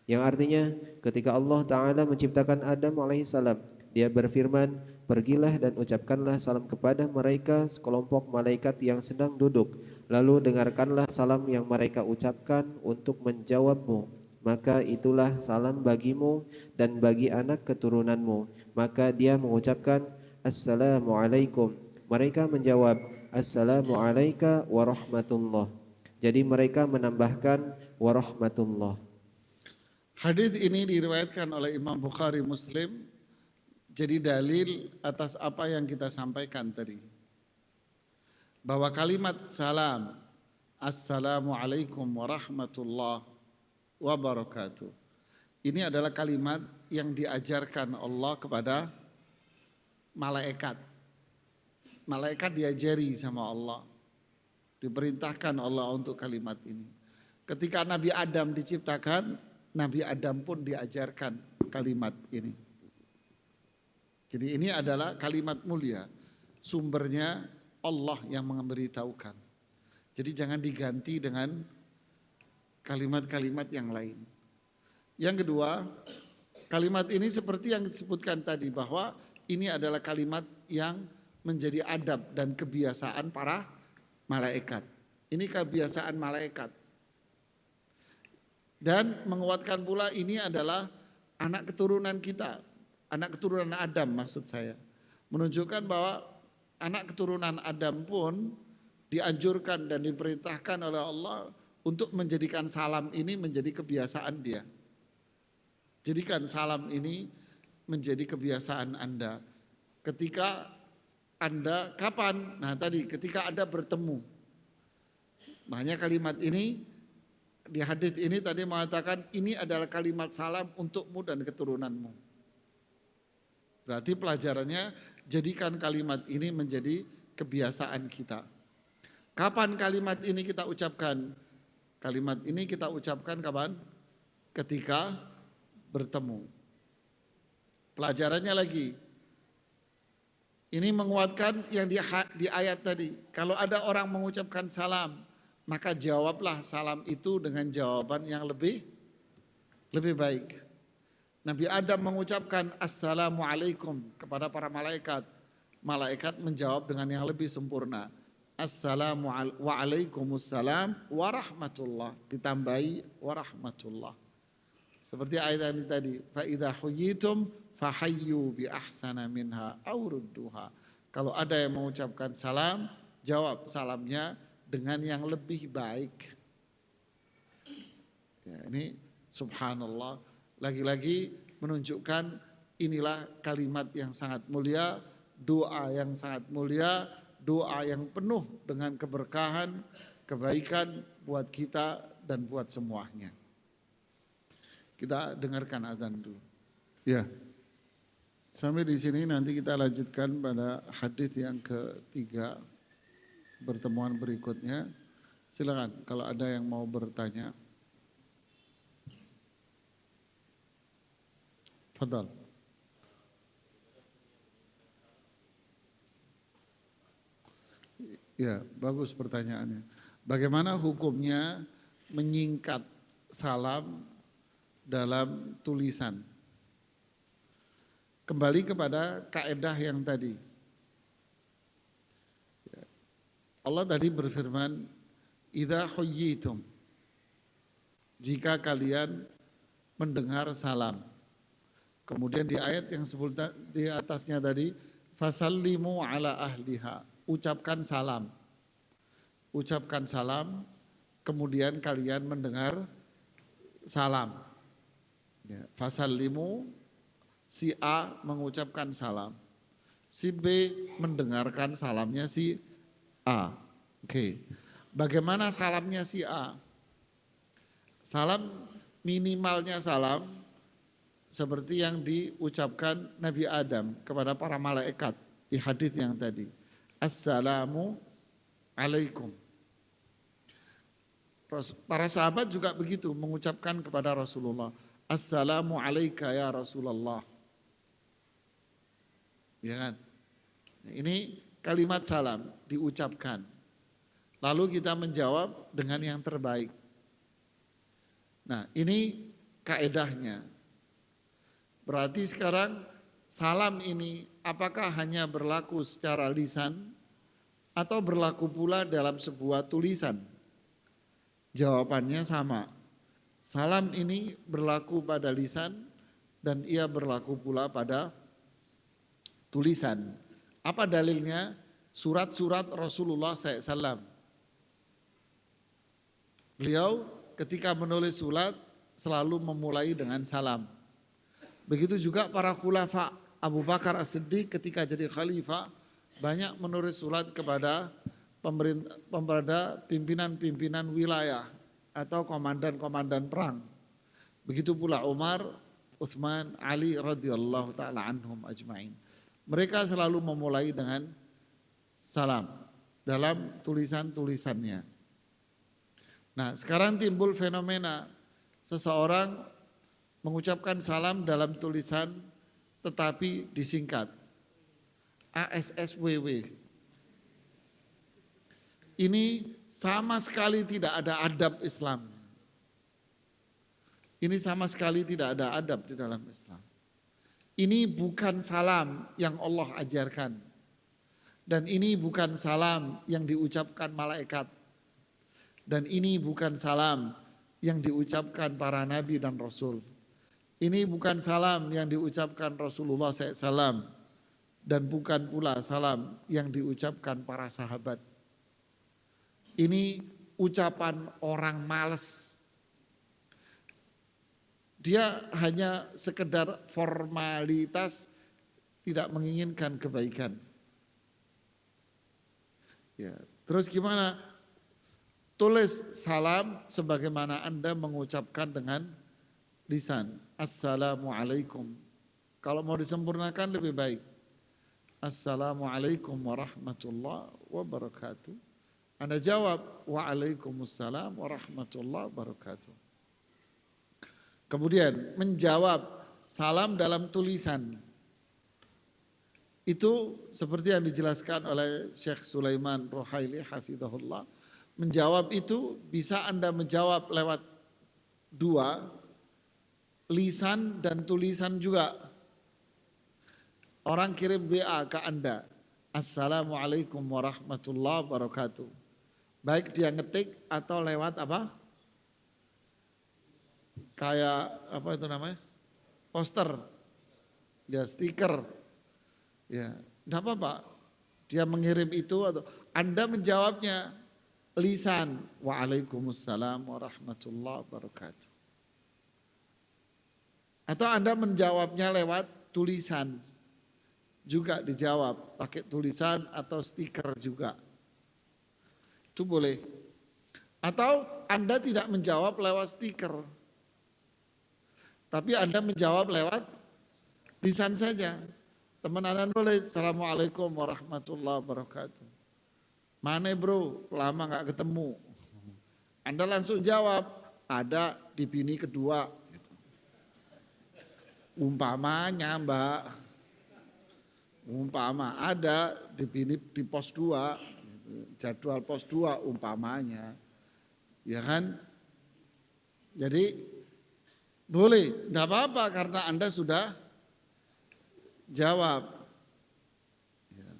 yang artinya ketika Allah Ta'ala menciptakan Adam alaihissalam, dia berfirman, pergilah dan ucapkanlah salam kepada mereka sekelompok malaikat yang sedang duduk, lalu dengarkanlah salam yang mereka ucapkan untuk menjawabmu, maka itulah salam bagimu dan bagi anak keturunanmu. Maka dia mengucapkan assalamualaikum, mereka menjawab assalamu alayka wa rahmatullah. Jadi mereka menambahkan wa rahmatullah. hadis ini diriwayatkan oleh Imam Bukhari Muslim, jadi dalil atas apa yang kita sampaikan tadi. Bahwa kalimat salam, assalamualaikum warahmatullahi wabarakatuh, ini adalah kalimat yang diajarkan Allah kepada malaikat. Malaikat diajari sama Allah. Diperintahkan Allah untuk kalimat ini. Ketika Nabi Adam diciptakan, Nabi Adam pun diajarkan kalimat ini. Jadi ini adalah kalimat mulia. Sumbernya Allah yang memberitahukan. Jadi jangan diganti dengan kalimat-kalimat yang lain. Yang kedua, kalimat ini seperti yang disebutkan tadi bahwa ini adalah kalimat yang menjadi adab dan kebiasaan para malaikat. Ini kebiasaan malaikat. Dan menguatkan pula ini adalah anak keturunan kita, anak keturunan Adam maksud saya. Menunjukkan bahwa anak keturunan Adam pun dianjurkan dan diperintahkan oleh Allah untuk menjadikan salam ini menjadi kebiasaan dia. Jadikan salam ini menjadi kebiasaan Anda. Ketika Anda, kapan? Nah tadi ketika Anda bertemu. Makanya kalimat ini, di hadits ini tadi mengatakan ini adalah kalimat salam untukmu dan keturunanmu. Berarti pelajarannya jadikan kalimat ini menjadi kebiasaan kita. Kapan kalimat ini kita ucapkan? Kalimat ini kita ucapkan kapan? Ketika bertemu. Pelajarannya lagi. Ini menguatkan yang di ayat tadi. Kalau ada orang mengucapkan salam, maka jawablah salam itu dengan jawaban yang lebih baik. Nabi Adam mengucapkan Assalamualaikum kepada para malaikat. Malaikat menjawab dengan yang lebih sempurna. Assalamualaikum warahmatullah. Ditambahi warahmatullah. Seperti ayat ini tadi. Fa'idha huyitum fahayyu bi ahsana minha awrudduha. Kalau ada yang mengucapkan salam, jawab salamnya dengan yang lebih baik. Ya, ini subhanallah. Lagi-lagi menunjukkan inilah kalimat yang sangat mulia, doa yang sangat mulia, doa yang penuh dengan keberkahan, kebaikan buat kita dan buat semuanya. Kita dengarkan azan dulu. Ya. Sampai di sini nanti kita lanjutkan pada hadis yang ketiga pertemuan berikutnya. Silakan kalau ada yang mau bertanya. Fadal. Ya, bagus pertanyaannya. Bagaimana hukumnya menyingkat salam dalam tulisan? Kembali kepada kaedah yang tadi. Allah tadi berfirman, "Idza huyyitum." Jika kalian mendengar salam. Kemudian di ayat yang sebelum di atasnya tadi, "Fasallimu ala ahliha." Ucapkan salam. Ucapkan salam, kemudian kalian mendengar salam. Ya, fasallimu, si A mengucapkan salam. Si B mendengarkan salamnya si A. Oke. Bagaimana salamnya si A? Salam, minimalnya salam seperti yang diucapkan Nabi Adam kepada para malaikat di hadits yang tadi. Assalamu alaikum. Para sahabat juga begitu mengucapkan kepada Rasulullah. Assalamu alaika ya Rasulullah. Ya kan? Ini kalimat salam diucapkan. Lalu kita menjawab dengan yang terbaik. Nah, ini kaedahnya. Berarti sekarang salam ini apakah hanya berlaku secara lisan atau berlaku pula dalam sebuah tulisan? Jawabannya sama. Salam ini berlaku pada lisan dan ia berlaku pula pada tulisan. Apa dalilnya? Surat-surat Rasulullah SAW. Beliau ketika menulis surat selalu memulai dengan salam. Begitu juga para khulafa. Abu Bakar As-Siddiq ketika jadi khalifah banyak menulis surat kepada pimpinan-pimpinan wilayah atau komandan-komandan perang. Begitu pula Umar Utsman, Ali radhiyallahu taala anhum ajmain. Mereka selalu memulai dengan salam dalam tulisan-tulisannya. Nah, sekarang timbul fenomena seseorang mengucapkan salam dalam tulisan tetapi disingkat ASSWW. Ini sama sekali tidak ada adab Islam. Ini sama sekali tidak ada adab di dalam Islam. Ini bukan salam yang Allah ajarkan. Dan ini bukan salam yang diucapkan malaikat. Dan ini bukan salam yang diucapkan para nabi dan rasul. Ini bukan salam yang diucapkan Rasulullah SAW. Dan bukan pula salam yang diucapkan para sahabat. Ini ucapan orang malas. Dia hanya sekedar formalitas, tidak menginginkan kebaikan. Ya, terus gimana? Tulis salam sebagaimana Anda mengucapkan dengan lisan. Assalamualaikum. Kalau mau disempurnakan lebih baik. Assalamualaikum warahmatullahi wabarakatuh. Anda jawab, waalaikumsalam warahmatullahi wabarakatuh. Kemudian menjawab salam dalam tulisan. Itu seperti yang dijelaskan oleh Syekh Sulaiman Ruhaili hafizahullah. Menjawab itu bisa Anda menjawab lewat dua, lisan dan tulisan juga. Orang kirim WA ke Anda. Assalamualaikum warahmatullahi wabarakatuh. Baik dia ngetik atau lewat apa? Kayak apa itu namanya? Poster. Ya, stiker. Ya, enggak apa-apa. Dia mengirim itu atau Anda menjawabnya lisan. Waalaikumsalam warahmatullahi wabarakatuh. Atau Anda menjawabnya lewat tulisan. Juga dijawab pakai tulisan atau stiker juga. Itu boleh. Atau Anda tidak menjawab lewat stiker. Tapi Anda menjawab lewat lisan saja. Teman Anda nulis, Assalamualaikum warahmatullahi wabarakatuh. Mana bro, lama gak ketemu. Anda langsung jawab, ada di bini kedua. Umpamanya mbak, umpama ada di bini di pos 2, jadwal pos 2 umpamanya. Ya kan? Jadi boleh, tidak apa-apa karena Anda sudah jawab. Ya.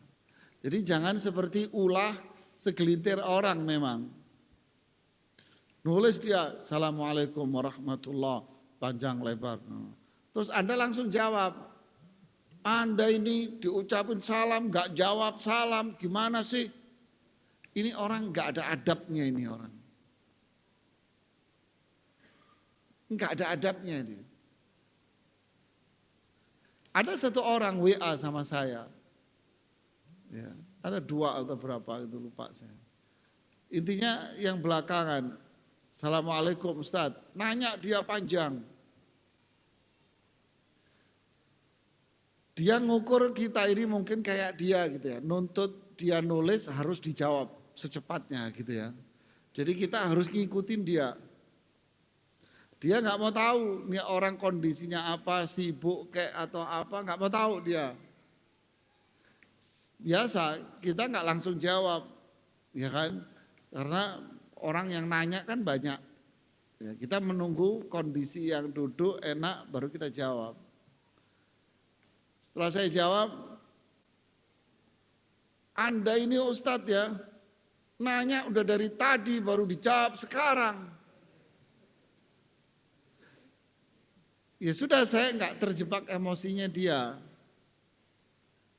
Jadi jangan seperti ulah segelintir orang memang. Nulis dia, Assalamualaikum warahmatullahi panjang lebar. Terus Anda langsung jawab. Anda ini diucapin salam, gak jawab salam, gimana sih? Ini orang gak ada adabnya ini orang. Enggak ada adabnya dia. Ada satu orang WA sama saya. Ya, ada 2 atau berapa itu lupa saya. Intinya yang belakangan, Assalamualaikum Ustaz, nanya dia panjang. Dia ngukur kita ini mungkin kayak dia gitu ya, nuntut dia nulis harus dijawab secepatnya gitu ya. Jadi kita harus ngikutin dia. Dia nggak mau tahu nih orang kondisinya apa, sibuk kayak atau apa, nggak mau tahu dia. Biasa kita nggak langsung jawab, ya kan? Karena orang yang nanya kan banyak. Ya, kita menunggu kondisi yang duduk enak baru kita jawab. Setelah saya jawab, Anda ini Ustadz ya, nanya udah dari tadi baru dijawab sekarang. Ya sudah, saya nggak terjebak emosinya dia.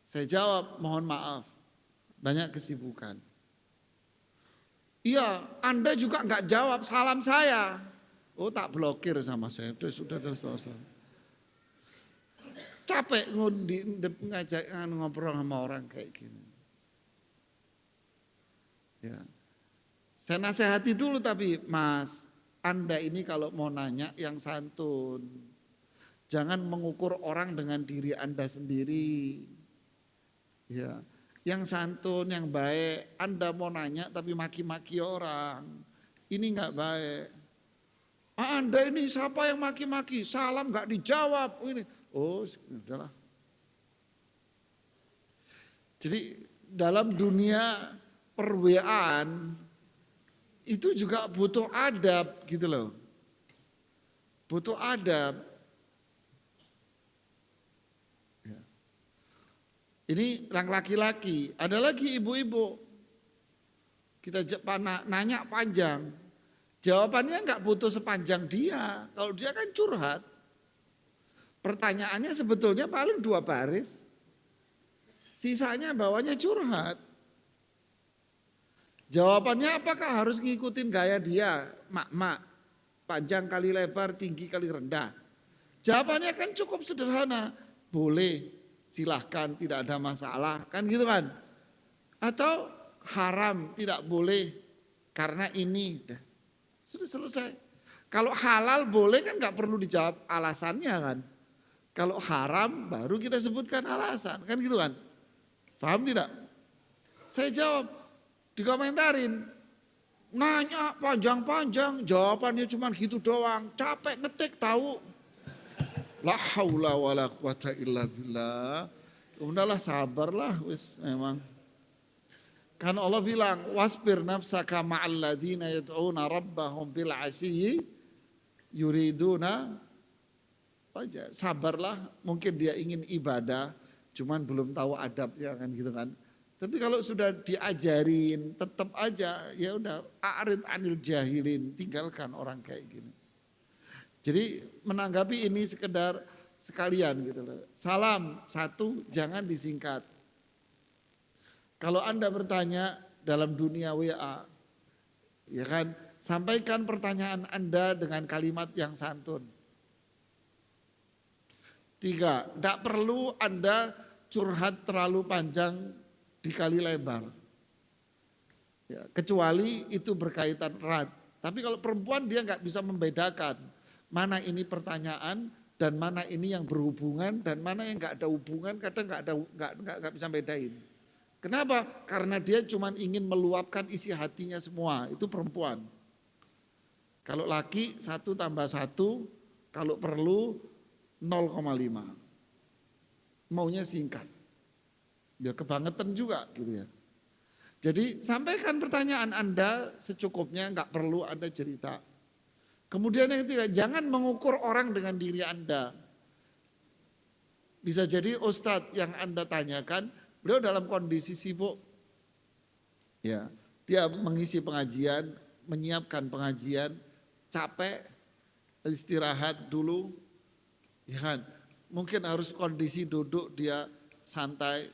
Saya jawab, mohon maaf, banyak kesibukan. Iya, Anda juga nggak jawab salam saya. Oh, tak blokir sama saya. Sudah. Capek ngajak ngobrol sama orang kayak gini. Ya. Saya nasihati dulu tapi, Mas, Anda ini kalau mau nanya yang santun. Jangan mengukur orang dengan diri Anda sendiri. Ya, yang santun, yang baik, Anda mau nanya tapi maki-maki orang. Ini enggak baik. Anda ini siapa yang maki-maki? Salam enggak dijawab. Ini. Oh, udahlah. Jadi dalam dunia perweaan itu juga butuh adab gitu loh. Butuh adab. Ini yang laki-laki, ada lagi ibu-ibu. Kita nanya panjang, jawabannya nggak butuh sepanjang dia. Kalau dia kan curhat, pertanyaannya sebetulnya paling 2 baris, sisanya bawahnya curhat. Jawabannya apakah harus ngikutin gaya dia, mak-mak, panjang kali lebar, tinggi kali rendah. Jawabannya kan cukup sederhana, boleh. Silahkan, tidak ada masalah, kan gitu kan? Atau haram, tidak boleh karena ini, sudah selesai. Kalau halal boleh kan nggak perlu dijawab alasannya kan? Kalau haram baru kita sebutkan alasan, kan gitu kan? Paham tidak? Saya jawab, dikomentarin, nanya panjang-panjang, jawabannya cuma gitu doang, capek ngetik tahu. La haula wala quwata illa billah. Udahlah sabarlah wis memang. Kan Allah bilang wasbir nafsaka ma'al ladina yad'una rabbahum bil 'ashiyyi yuriduna aja. Sabarlah, mungkin dia ingin ibadah cuman belum tahu adabnya kan gitu kan. Tapi kalau sudah diajarin tetap aja ya udah a'rid anil jahilin, tinggalkan orang kayak gini. Jadi menanggapi ini sekedar sekalian gitu loh. Salam satu jangan disingkat. Kalau Anda bertanya dalam dunia WA, ya kan, sampaikan pertanyaan Anda dengan kalimat yang santun. 3, tidak perlu Anda curhat terlalu panjang dikali lebar. Ya, kecuali itu berkaitan erat. Tapi kalau perempuan dia nggak bisa membedakan. Mana ini pertanyaan dan mana ini yang berhubungan dan mana yang nggak ada hubungan, kadang nggak bisa bedain. Kenapa? Karena dia cuma ingin meluapkan isi hatinya semua, itu perempuan. Kalau laki 1 tambah 1, kalau perlu 0,5. Maunya singkat. Biar kebangetan juga gitu ya. Jadi sampaikan pertanyaan Anda secukupnya, nggak perlu Anda cerita. Kemudian yang ketiga, jangan mengukur orang dengan diri Anda. Bisa jadi Ustadz yang Anda tanyakan, beliau dalam kondisi sibuk. Ya, dia mengisi pengajian, menyiapkan pengajian, capek, istirahat dulu. Ya kan, mungkin harus kondisi duduk dia santai,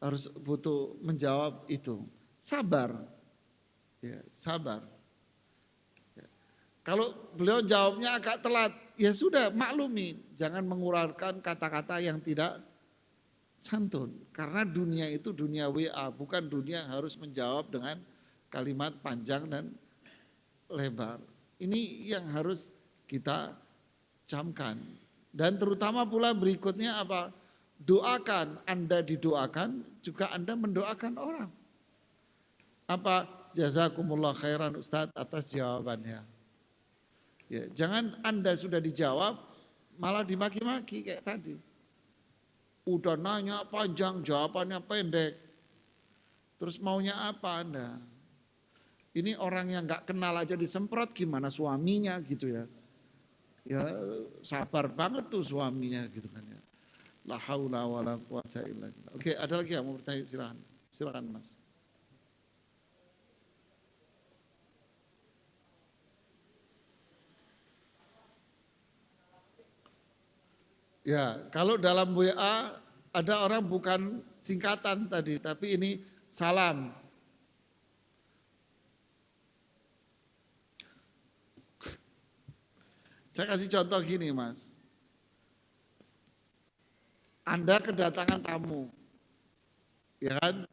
harus butuh menjawab itu. Sabar, ya sabar. Kalau beliau jawabnya agak telat, ya sudah maklumi, jangan mengurarkan kata-kata yang tidak santun. Karena dunia itu dunia WA, bukan dunia yang harus menjawab dengan kalimat panjang dan lebar. Ini yang harus kita camkan. Dan terutama pula berikutnya apa? Doakan, Anda didoakan, juga Anda mendoakan orang. Apa? Jazakumullah khairan Ustadz atas jawabannya. Ya, jangan Anda sudah dijawab malah dimaki-maki kayak tadi. Udah nanya panjang, jawabannya pendek. Terus maunya apa Anda? Ini orang yang nggak kenal aja disemprot, gimana suaminya gitu ya. Ya sabar banget tuh suaminya gitu kan ya. La haula wala quwata illa billah. Oke, ada lagi yang mau bertanya, silakan. Silakan Mas. Ya, kalau dalam WA ada orang bukan singkatan tadi, tapi ini salam. Saya kasih contoh gini Mas. Anda kedatangan tamu, ya kan?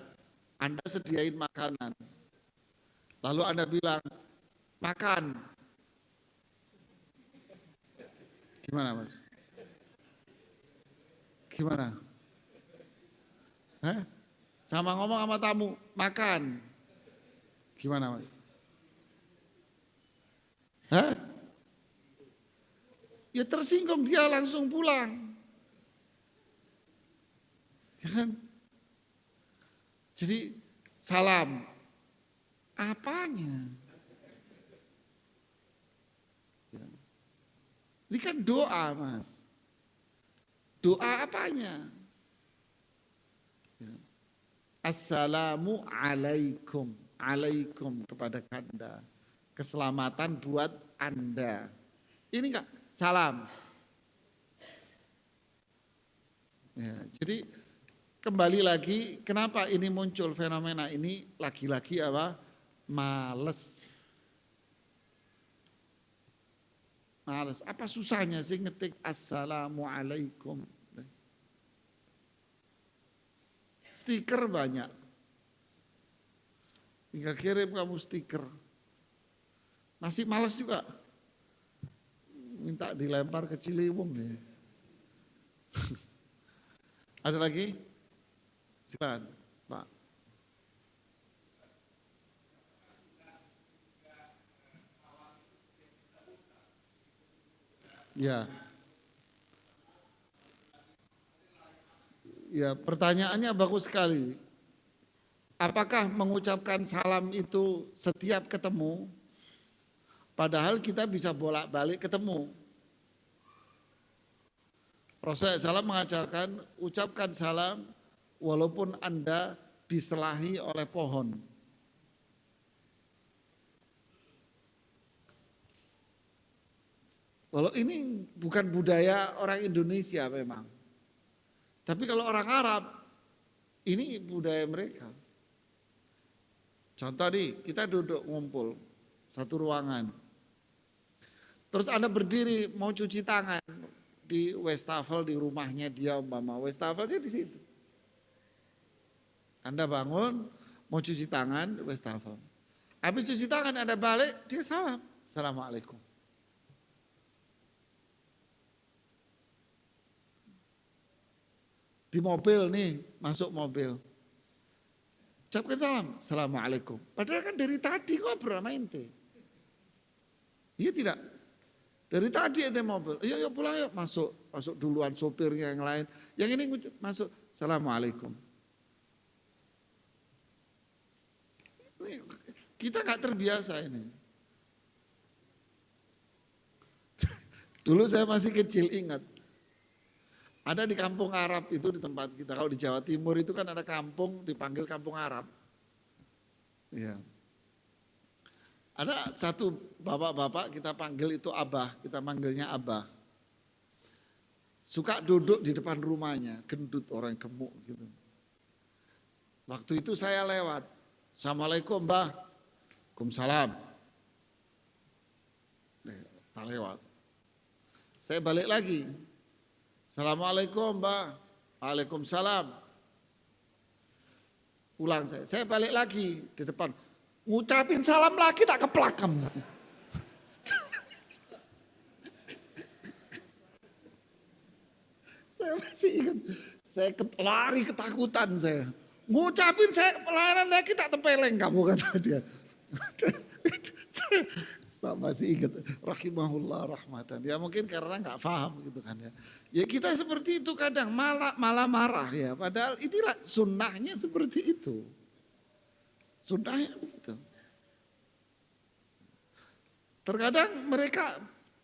Anda sediain makanan. Lalu Anda bilang, makan. Gimana Mas? Gimana? Hah? Sama ngomong sama tamu, makan. Gimana Mas? Hah? Ya tersinggung dia langsung pulang. Ya kan? Jadi salam. Apanya? Ya. Ini kan doa Mas. Doa apanya? Ya. Assalamu alaikum. Alaikum kepada Anda. Keselamatan buat Anda. Ini enggak salam. Ya, jadi kembali lagi kenapa ini muncul fenomena ini lagi-lagi apa? Males. Males. Apa susahnya sih ngetik assalamualaikum? Stiker banyak. Tinggal kirim kamu stiker. Masih malas juga. Minta dilempar ke Ciliwung nih. Ada lagi? Silakan, Pak. Ya. Ya, pertanyaannya bagus sekali. Apakah mengucapkan salam itu setiap ketemu? Padahal kita bisa bolak-balik ketemu. Rasulullah SAW mengajarkan ucapkan salam walaupun Anda diselahi oleh pohon. Walau ini bukan budaya orang Indonesia memang. Tapi kalau orang Arab, ini budaya mereka. Contoh nih, kita duduk ngumpul satu ruangan. Terus Anda berdiri mau cuci tangan di wastafel di rumahnya dia umpama wastafelnya di situ. Anda bangun mau cuci tangan di wastafel. Habis cuci tangan Anda balik dia salam. Assalamualaikum. Di mobil nih, masuk mobil. Ucapkan salam, Assalamualaikum. Padahal kan dari tadi ngobrol sama ente. Iya tidak? Dari tadi ente mobil, yuk pulang yuk, masuk duluan sopirnya yang lain. Yang ini masuk, Assalamualaikum. Kita nggak terbiasa ini. Dulu saya masih kecil ingat. Ada di kampung Arab itu di tempat kita. Kalau di Jawa Timur itu kan ada kampung dipanggil kampung Arab. Ya. Ada satu bapak-bapak kita panggil itu abah, kita manggilnya abah. Suka duduk di depan rumahnya, gendut orang gemuk gitu. Waktu itu saya lewat. Assalamualaikum mbah. Waalaikumsalam. Tak lewat. Saya balik lagi. Assalamualaikum mbak. Waalaikumsalam. Pulang saya balik lagi di depan. Ngucapin salam lagi tak keplak kamu. Saya masih ingat. Saya lari ketakutan saya. Ngucapin saya pelayanan lagi tak tempeleng kamu kata dia. Saya masih ingat rahimahullah rahmatan. Ya mungkin karena nggak paham gitu kan ya. Ya kita seperti itu kadang malah marah ya. Padahal inilah sunnahnya seperti itu. Sunnahnya begitu. Terkadang mereka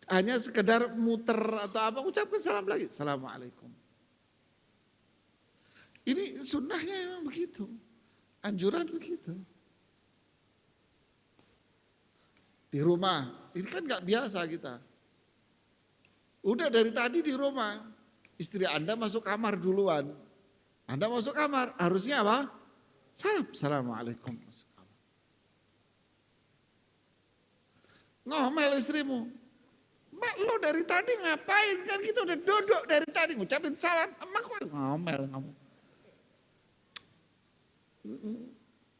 hanya sekedar muter atau apa ucapkan salam lagi. Assalamualaikum. Ini sunnahnya memang begitu. Anjuran begitu. Di rumah, ini kan nggak biasa kita. Udah dari tadi di rumah, istri Anda masuk kamar duluan. Anda masuk kamar, harusnya apa? Salam, Assalamualaikum. Masuk kamar. Ngomel istrimu. Mak lo dari tadi ngapain? Kan kita udah duduk dari tadi ngucapin salam. Emak ngomel kamu.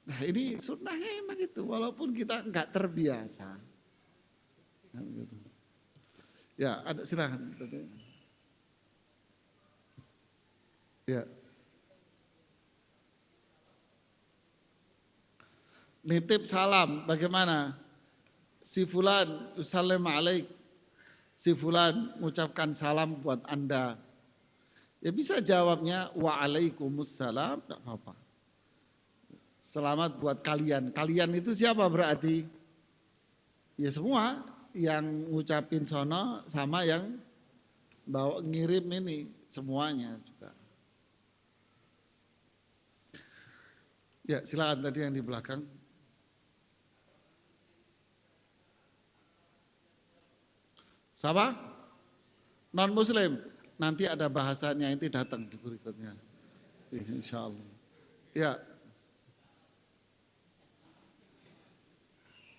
Nah ini sunnahnya emang gitu, walaupun kita nggak terbiasa. Ya, ada silakan. Ya. Nitip salam bagaimana? Si fulan usallim alaik. Si fulan mengucapkan salam buat Anda. Ya bisa jawabnya waalaikumsalam, enggak apa-apa. Selamat buat kalian. Kalian itu siapa berarti? Ya semua yang ngucapin sono sama yang bawa ngirim ini semuanya juga. Ya silakan tadi yang di belakang. Siapa? Non muslim. Nanti ada bahasanya nanti datang di berikutnya. Insya Allah. Ya.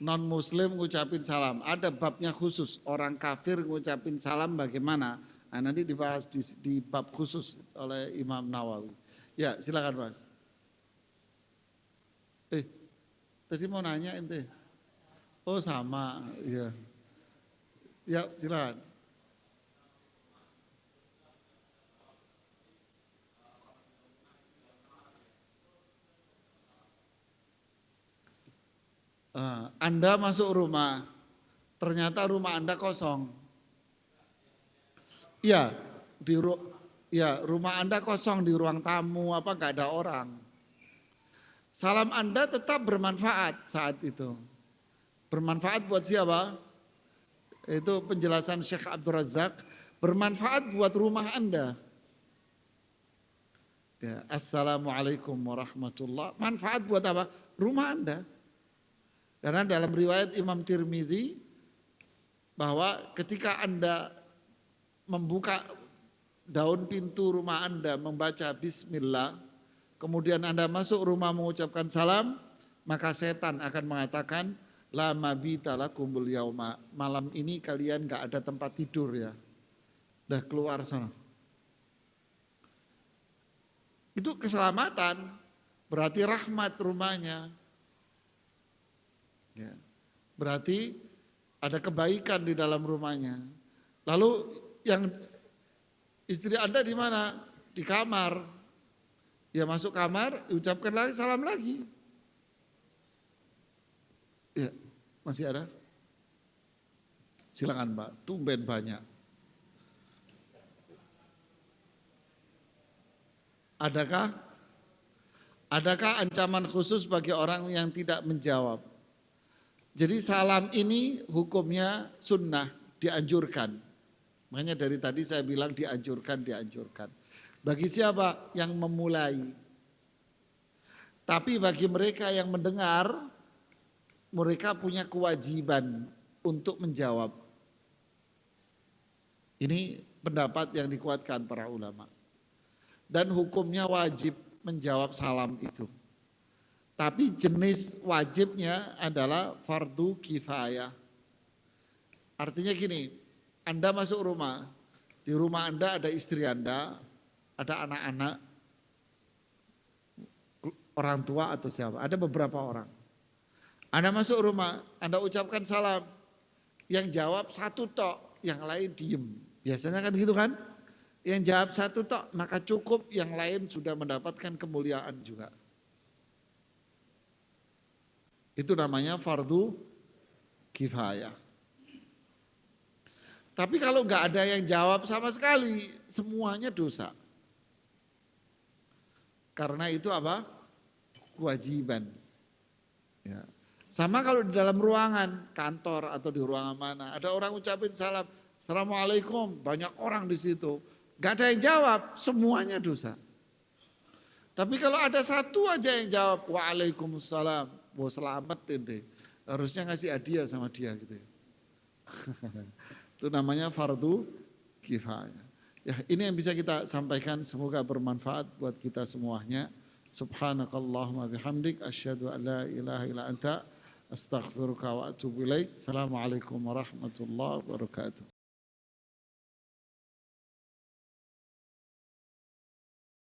Non muslim ngucapin salam. Ada babnya khusus. Orang kafir ngucapin salam bagaimana? Nah, nanti dibahas di bab khusus oleh Imam Nawawi. Ya silakan Mas. Tadi mau nanya ente. Oh sama. Ya. Ya silakan. Anda masuk rumah, ternyata rumah Anda kosong. Iya, rumah Anda kosong di ruang tamu apa nggak ada orang. Salam Anda tetap bermanfaat saat itu. Bermanfaat buat siapa? Itu penjelasan Syekh Abdul Razak. Bermanfaat buat rumah Anda. Ya, Assalamualaikum warahmatullahi. Manfaat buat apa? Rumah Anda. Karena dalam riwayat Imam Tirmidzi bahwa ketika Anda membuka daun pintu rumah Anda membaca bismillah, kemudian Anda masuk rumah mengucapkan salam, maka setan akan mengatakan la mabita lakumul yauma. Malam ini kalian enggak ada tempat tidur ya. Udah keluar sana. Itu keselamatan, berarti rahmat rumahnya. Ya, berarti ada kebaikan di dalam rumahnya. Lalu yang istri Anda di mana? Di kamar. Ya masuk kamar, ucapkan lagi salam lagi. Ya, masih ada? Silakan Pak, tumben banyak. Adakah ancaman khusus bagi orang yang tidak menjawab? Jadi salam ini hukumnya sunnah, dianjurkan. Makanya dari tadi saya bilang dianjurkan. Bagi siapa yang memulai. Tapi bagi mereka yang mendengar, mereka punya kewajiban untuk menjawab. Ini pendapat yang dikuatkan para ulama. Dan hukumnya wajib menjawab salam itu. Tapi jenis wajibnya adalah fardu kifayah. Artinya gini, Anda masuk rumah, di rumah Anda ada istri Anda, ada anak-anak, orang tua atau siapa, ada beberapa orang. Anda masuk rumah, Anda ucapkan salam, yang jawab satu tok, yang lain diem. Biasanya kan gitu kan? Yang jawab satu tok, maka cukup yang lain sudah mendapatkan kemuliaan juga. Itu namanya fardu kifayah. Tapi kalau nggak ada yang jawab sama sekali, semuanya dosa. Karena itu apa? Kewajiban. Ya. Sama kalau di dalam ruangan, kantor atau di ruangan mana, ada orang ucapin salam, Assalamualaikum, banyak orang di situ. Nggak ada yang jawab, semuanya dosa. Tapi kalau ada satu aja yang jawab, Waalaikumsalam. Wah selamat ente, harusnya ngasih hadiah sama dia gitu ya. Itu namanya fardu kifayah. Ya ini yang bisa kita sampaikan, semoga bermanfaat buat kita semuanya. Subhanakallahumma bihamdik, asyhadu an la ilaha illa anta, astaghfiruka wa atubu ilaik. Assalamualaikum warahmatullahi wabarakatuh.